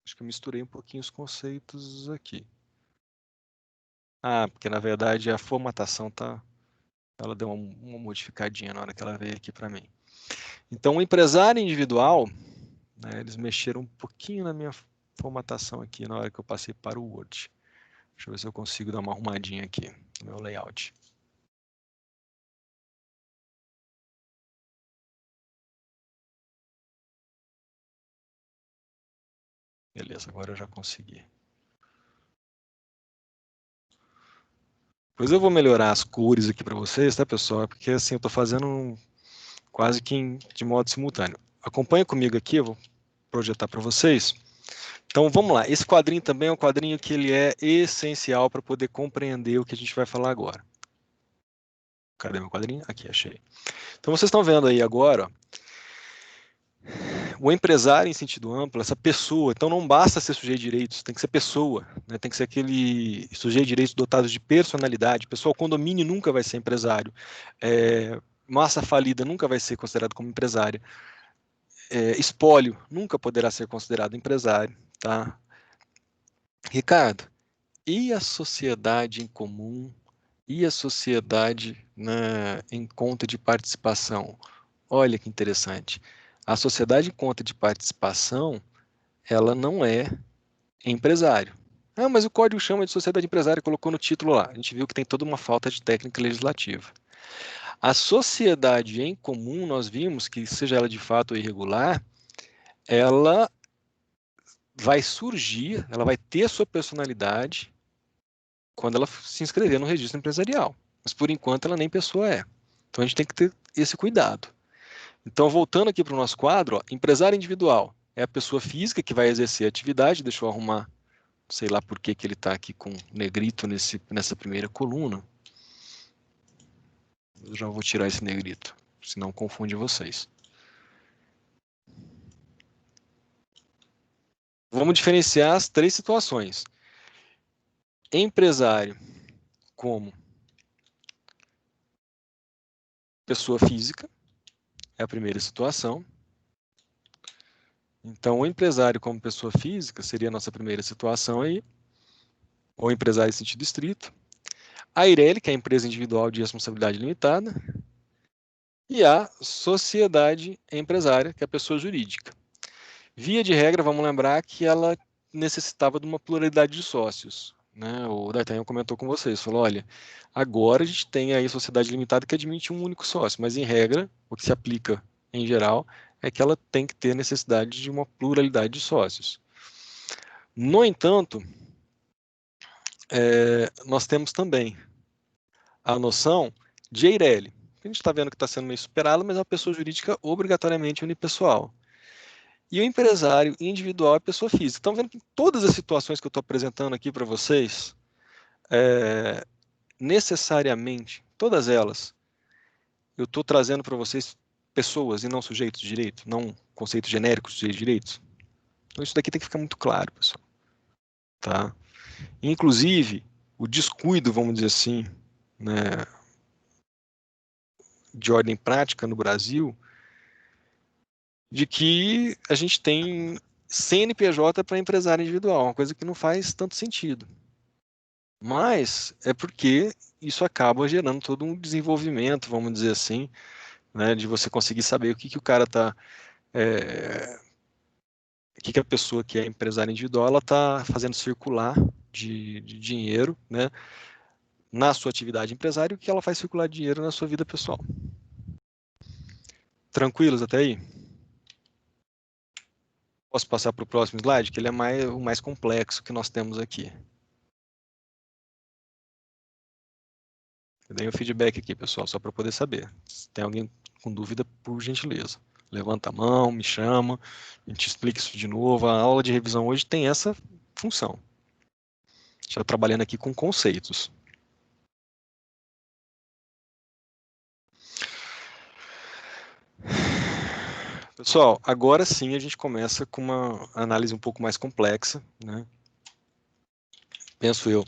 acho que eu misturei um pouquinho os conceitos aqui. Ah, porque na verdade a formatação ela deu uma modificadinha na hora que ela veio aqui para mim. Então, o empresário individual, né, eles mexeram um pouquinho na minha formatação aqui na hora que eu passei para o Word. Deixa eu ver se eu consigo dar uma arrumadinha aqui no meu layout. Beleza, agora eu já consegui. Depois eu vou melhorar as cores aqui para vocês, tá, pessoal? Porque assim, eu estou fazendo quase que de modo simultâneo. Acompanha comigo aqui, eu vou projetar para vocês. Então, vamos lá. Esse quadrinho também é um quadrinho que ele é essencial para poder compreender o que a gente vai falar agora. Cadê meu quadrinho? Aqui, achei. Então, vocês estão vendo aí agora, ó, o empresário em sentido amplo, essa pessoa. Então, não basta ser sujeito de direitos, tem que ser pessoa, né? Tem que ser aquele sujeito de direitos dotado de personalidade. Pessoal, condomínio nunca vai ser empresário. Massa falida nunca vai ser considerado como empresário. Espólio nunca poderá ser considerado empresário, tá? Ricardo, e a sociedade em comum? E a sociedade, né, em conta de participação? Olha que interessante. A sociedade em conta de participação, ela não é empresário. Ah, mas o código chama de sociedade empresária, colocou no título lá. A gente viu que tem toda uma falta de técnica legislativa. A sociedade em comum, nós vimos que, seja ela de fato irregular, ela vai surgir, ela vai ter a sua personalidade quando ela se inscrever no registro empresarial. Mas, por enquanto, ela nem pessoa é. Então, a gente tem que ter esse cuidado. Então, voltando aqui para o nosso quadro, ó, empresário individual é a pessoa física que vai exercer a atividade. Deixa eu arrumar, sei lá por que ele está aqui com negrito nessa primeira coluna. Eu já vou tirar esse negrito, senão confunde vocês. Vamos diferenciar as 3 situações. Empresário como pessoa física, é a primeira situação. Então, o empresário como pessoa física seria a nossa primeira situação aí, ou empresário em sentido estrito. A Eireli, que é a empresa individual de responsabilidade limitada, e a sociedade empresária, que é a pessoa jurídica. Via de regra, vamos lembrar que ela necessitava de uma pluralidade de sócios. Né? O D'Artagnan comentou com vocês, falou, olha, agora a gente tem aí a sociedade limitada que admite um único sócio, mas em regra, o que se aplica em geral é que ela tem que ter necessidade de uma pluralidade de sócios. No entanto, nós temos também a noção de Eireli. A gente está vendo que está sendo meio superada, mas é uma pessoa jurídica obrigatoriamente unipessoal. E o empresário individual é pessoa física. Estão vendo que todas as situações que eu estou apresentando aqui para vocês, necessariamente, todas elas, eu estou trazendo para vocês pessoas e não sujeitos de direito, não conceitos genéricos de direitos. Então isso daqui tem que ficar muito claro, pessoal. Tá? Inclusive, o descuido, vamos dizer assim, né, de ordem prática no Brasil, de que a gente tem CNPJ para empresário individual, uma coisa que não faz tanto sentido. Mas é porque isso acaba gerando todo um desenvolvimento, vamos dizer assim, né, de você conseguir saber o que, que o cara está, o que, que a pessoa que é empresária individual ela está fazendo circular de dinheiro, né, na sua atividade empresária e o que ela faz circular dinheiro na sua vida pessoal. Tranquilos até aí? Posso passar para o próximo slide, que ele é o mais complexo que nós temos aqui. Eu dei um feedback aqui, pessoal, só para poder saber. Se tem alguém com dúvida, por gentileza. Levanta a mão, me chama, a gente explica isso de novo. A aula de revisão hoje tem essa função. Já trabalhando aqui com conceitos. Pessoal, agora sim a gente começa com uma análise um pouco mais complexa, né? Penso eu.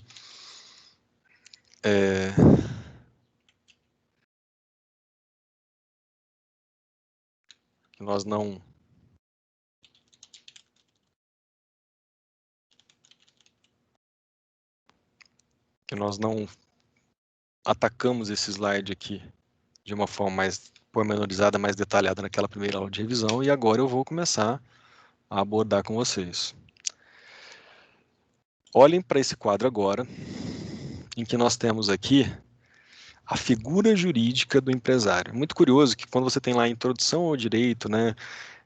Que nós não atacamos esse slide aqui de uma forma mais pormenorizada, mais detalhada naquela primeira aula de revisão, e agora eu vou começar a abordar com vocês. Olhem para esse quadro agora, em que nós temos aqui a figura jurídica do empresário. Muito curioso que quando você tem lá a introdução ao direito, né,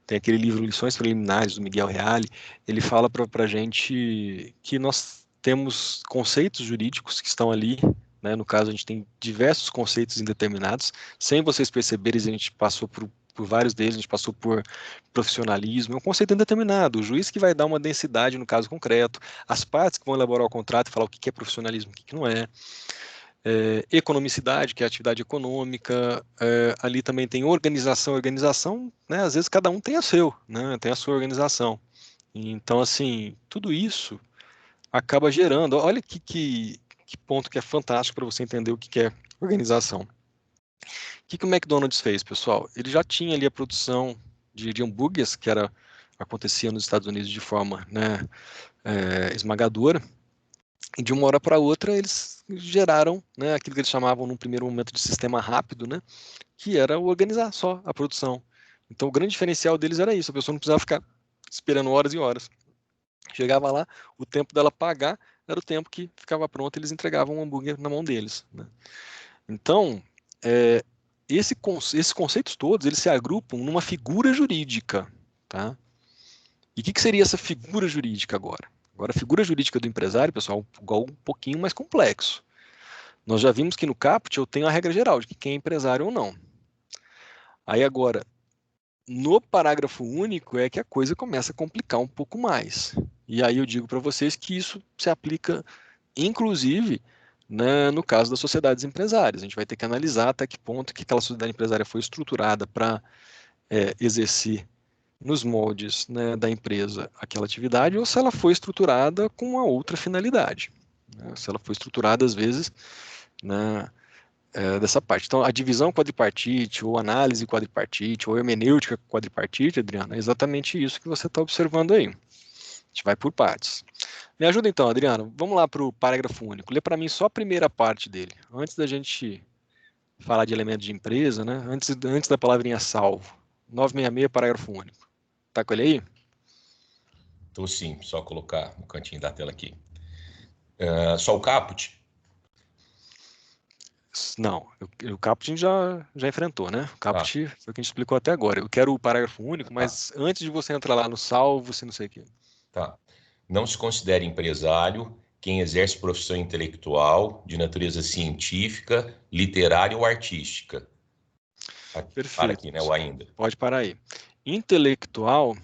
tem aquele livro Lições Preliminares, do Miguel Reale, ele fala para a gente que nós temos conceitos jurídicos que estão ali, né, no caso a gente tem diversos conceitos indeterminados, sem vocês perceberem a gente passou por vários deles, a gente passou por profissionalismo, é um conceito indeterminado, o juiz que vai dar uma densidade no caso concreto, as partes que vão elaborar o contrato e falar o que é profissionalismo, o que não é. Economicidade, que é a atividade econômica, ali também tem organização, né, às vezes cada um tem a seu, né, tem a sua organização. Então, assim, tudo isso acaba gerando, olha que ponto que é fantástico para você entender o que é organização. O que o McDonald's fez, pessoal? Ele já tinha ali a produção de hambúrgueres, que acontecia nos Estados Unidos de forma, né, esmagadora, e de uma hora para outra eles geraram, né, aquilo que eles chamavam num primeiro momento de sistema rápido, né, que era organizar só a produção. Então o grande diferencial deles era isso, a pessoa não precisava ficar esperando horas e horas. Chegava lá, o tempo dela pagar era o tempo que ficava pronto, eles entregavam um hambúrguer na mão deles. Né? Então, esses conceitos todos, eles se agrupam numa figura jurídica. Tá? E o que seria essa figura jurídica agora? Agora, a figura jurídica do empresário, pessoal, é algo um pouquinho mais complexo. Nós já vimos que no caput eu tenho a regra geral de que quem é empresário ou não. Aí agora, no parágrafo único é que a coisa começa a complicar um pouco mais. E aí eu digo para vocês que isso se aplica, inclusive, né, no caso das sociedades empresárias. A gente vai ter que analisar até que ponto que aquela sociedade empresária foi estruturada para exercer nos moldes, né, da empresa aquela atividade, ou se ela foi estruturada com uma outra finalidade. Né? Se ela foi estruturada, às vezes, né, dessa parte. Então, a divisão quadripartite, ou análise quadripartite, ou hermenêutica quadripartite, Adriano, é exatamente isso que você está observando aí. A gente vai por partes. Me ajuda então, Adriano. Vamos lá para o parágrafo único. Lê para mim só a primeira parte dele, antes da gente falar de elemento de empresa, né? Antes da palavrinha salvo. 966, parágrafo único. Tá com ele aí? Estou sim, só colocar no cantinho da tela aqui. Só o caput? Não, o caput a gente já enfrentou, né? O caput foi o que a gente explicou até agora. Eu quero o parágrafo único, mas antes de você entrar lá no salvo, se não sei o quê. Tá. Não se considera empresário quem exerce profissão intelectual de natureza científica, literária ou artística. Perfeito. Para aqui, né? Ou ainda. Pode parar aí. Intelectual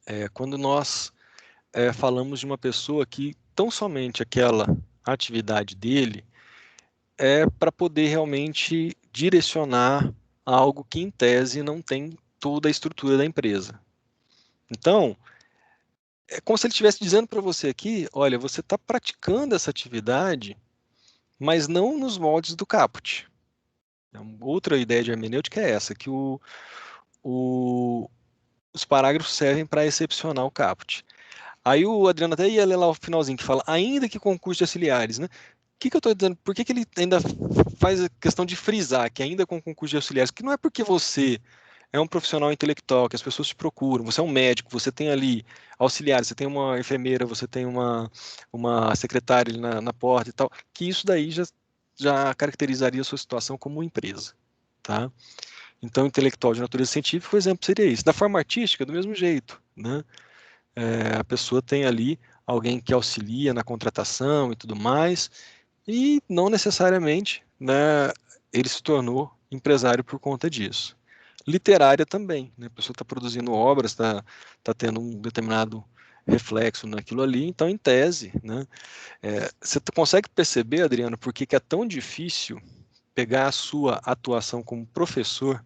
é quando nós falamos de uma pessoa que tão somente aquela atividade dele é para poder realmente direcionar algo que, em tese, não tem toda a estrutura da empresa. Então, é como se ele estivesse dizendo para você aqui, olha, você está praticando essa atividade, mas não nos moldes do caput. Outra ideia de hermenêutica é essa, que os parágrafos servem para excepcionar o caput. Aí o Adriano até ia ler lá o finalzinho, que fala, ainda que concurso de auxiliares, né? O que eu estou dizendo? Por que ele ainda faz a questão de frisar que ainda com concurso de auxiliares? Que não é porque você é um profissional intelectual, que as pessoas te procuram, você é um médico, você tem ali auxiliares, você tem uma enfermeira, você tem uma secretária ali na porta e tal, que isso daí já caracterizaria a sua situação como uma empresa, tá? Então, intelectual de natureza científica, o exemplo seria isso. Da forma artística, do mesmo jeito, né? A pessoa tem ali alguém que auxilia na contratação e tudo mais, e não necessariamente, né, ele se tornou empresário por conta disso. Literária também, né, a pessoa está produzindo obras, tá tendo um determinado reflexo naquilo ali, então, em tese, né, você consegue perceber, Adriano, por que é tão difícil pegar a sua atuação como professor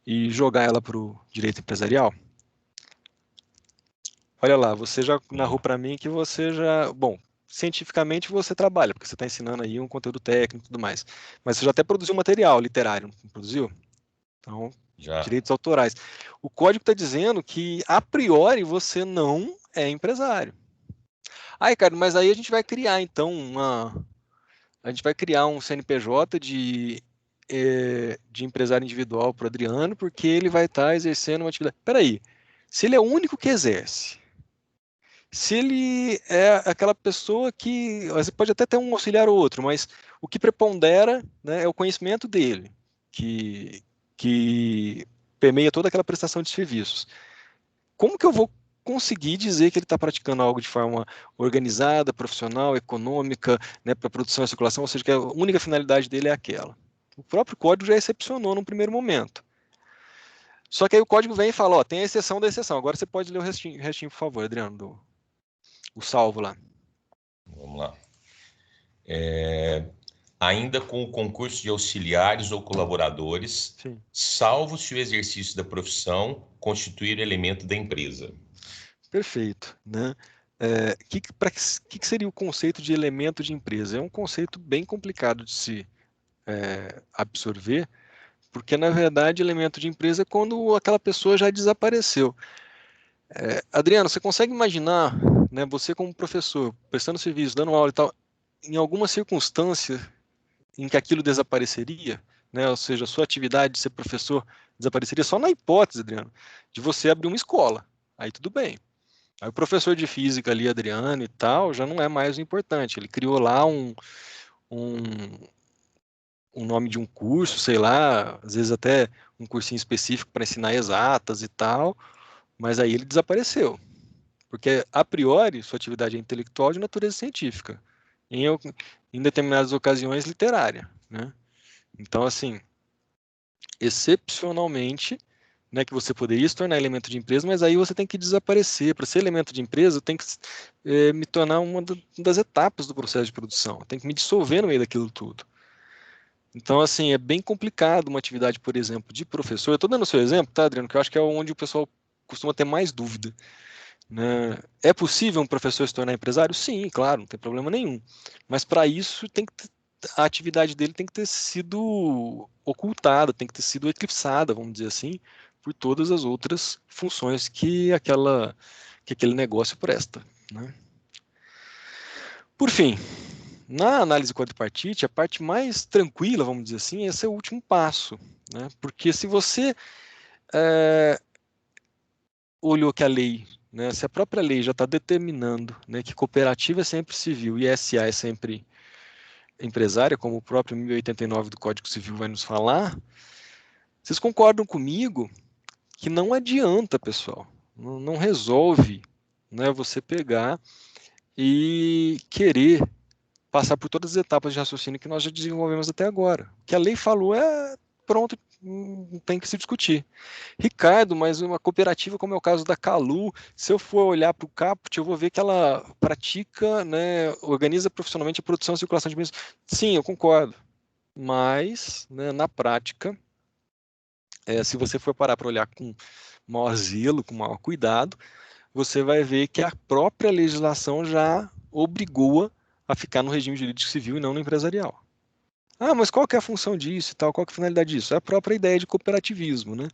e jogar ela para o direito empresarial? Olha lá, você já narrou para mim que você já, bom, cientificamente você trabalha, porque você está ensinando aí um conteúdo técnico e tudo mais, mas você já até produziu material literário, não produziu? Então, Já. direitos autorais. O código está dizendo que, a priori, você não é empresário. Ah, Ricardo, mas aí a gente vai criar, então, a gente vai criar um CNPJ de empresário individual para o Adriano, porque ele vai estar exercendo uma atividade. Peraí, se ele é o único que exerce, se ele é aquela pessoa que você pode até ter um auxiliar ou outro, mas o que prepondera, né, é o conhecimento dele, que permeia toda aquela prestação de serviços. Como que eu vou conseguir dizer que ele está praticando algo de forma organizada, profissional, econômica, né, para produção e circulação, ou seja, que a única finalidade dele é aquela? O próprio código já excepcionou num primeiro momento. Só que aí o código vem e fala, ó, tem a exceção da exceção. Agora você pode ler o restinho, por favor, Adriano, o salvo lá. Vamos lá. Ainda com o concurso de auxiliares ou colaboradores, Sim. salvo se o exercício da profissão constituir elemento da empresa. Perfeito, né? Que seria o conceito de elemento de empresa? É um conceito bem complicado de se absorver, porque, na verdade, elemento de empresa é quando aquela pessoa já desapareceu. Adriano, você consegue imaginar, né, você como professor, prestando serviço, dando aula e tal, em alguma circunstância em que aquilo desapareceria, né? Ou seja, a sua atividade de ser professor desapareceria só na hipótese, Adriano, de você abrir uma escola. Aí tudo bem. Aí o professor de física ali, Adriano e tal, já não é mais o importante. Ele criou lá um, um nome de um curso, sei lá, às vezes até um cursinho específico para ensinar exatas e tal, mas aí ele desapareceu. Porque, a priori, sua atividade é intelectual de natureza científica. Em determinadas ocasiões, literária, né? Então, assim, excepcionalmente, né, que você poderia se tornar elemento de empresa, mas aí você tem que desaparecer. Para ser elemento de empresa, eu tenho que me tornar uma das etapas do processo de produção. Eu tenho que me dissolver no meio daquilo tudo. Então, assim, é bem complicado uma atividade, por exemplo, de professor. Eu estou dando o seu exemplo, tá, Adriano? Que eu acho que é onde o pessoal costuma ter mais dúvida, né? É possível um professor se tornar empresário? Sim, claro, não tem problema nenhum. Mas para isso tem que a atividade dele tem que ter sido ocultada, tem que ter sido eclipsada, vamos dizer assim, por todas as outras funções que aquele negócio presta, né? Por fim, na análise quadripartite, a parte mais tranquila, vamos dizer assim, esse é o último passo, né? Porque se você olhou que a lei, né, se a própria lei já está determinando, né, que cooperativa é sempre civil e SA é sempre empresária, como o próprio 1089 do Código Civil vai nos falar, vocês concordam comigo que não adianta, pessoal, não resolve, né, você pegar e querer passar por todas as etapas de raciocínio que nós já desenvolvemos até agora. O que a lei falou é pronto, não tem que se discutir. Ricardo, mas uma cooperativa como é o caso da Calu, se eu for olhar para o caput, eu vou ver que ela pratica, né, organiza profissionalmente a produção e circulação de bens. Sim, eu concordo. Mas, né, na prática, se você for parar para olhar com maior zelo, com maior cuidado, você vai ver que a própria legislação já obrigou-a a ficar no regime jurídico civil e não no empresarial. Ah, mas qual que é a função disso e tal? Qual que é a finalidade disso? É a própria ideia de cooperativismo, né?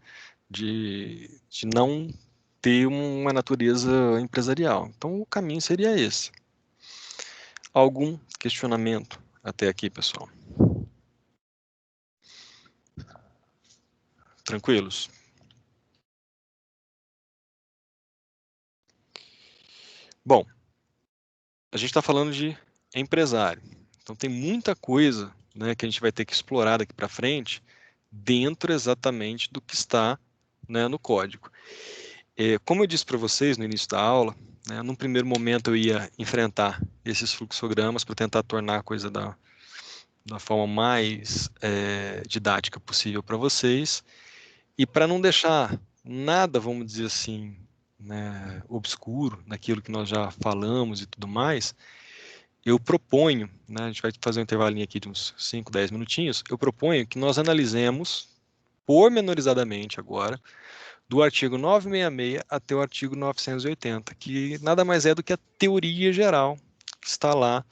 De não ter uma natureza empresarial. Então, o caminho seria esse. Algum questionamento até aqui, pessoal? Tranquilos? Bom, a gente está falando de empresário. Então, tem muita coisa, né, que a gente vai ter que explorar daqui para frente dentro exatamente do que está, né, no código. Como eu disse para vocês no início da aula, né, num primeiro momento eu ia enfrentar esses fluxogramas para tentar tornar a coisa da forma mais didática possível para vocês, e para não deixar nada, vamos dizer assim, né, obscuro naquilo que nós já falamos e tudo mais, eu proponho, né, a gente vai fazer um intervalinho aqui de uns 5, 10 minutinhos, eu proponho que nós analisemos pormenorizadamente agora do artigo 966 até o artigo 980, que nada mais é do que a teoria geral que está lá,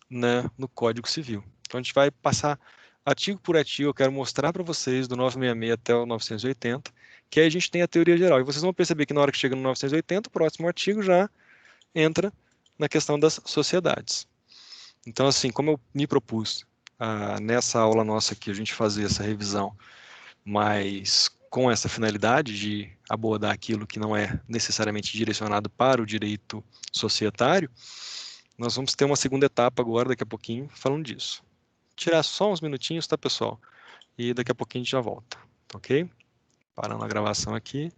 né, no Código Civil. Então a gente vai passar artigo por artigo, eu quero mostrar para vocês do 966 até o 980, que aí a gente tem a teoria geral. E vocês vão perceber que na hora que chega no 980, o próximo artigo já entra na questão das sociedades. Então, assim, como eu me propus nessa aula nossa aqui, a gente fazer essa revisão, mas com essa finalidade de abordar aquilo que não é necessariamente direcionado para o direito societário, nós vamos ter uma segunda etapa agora, daqui a pouquinho, falando disso. Tirar só uns minutinhos, tá, pessoal? E daqui a pouquinho a gente já volta, ok? Parando a gravação aqui.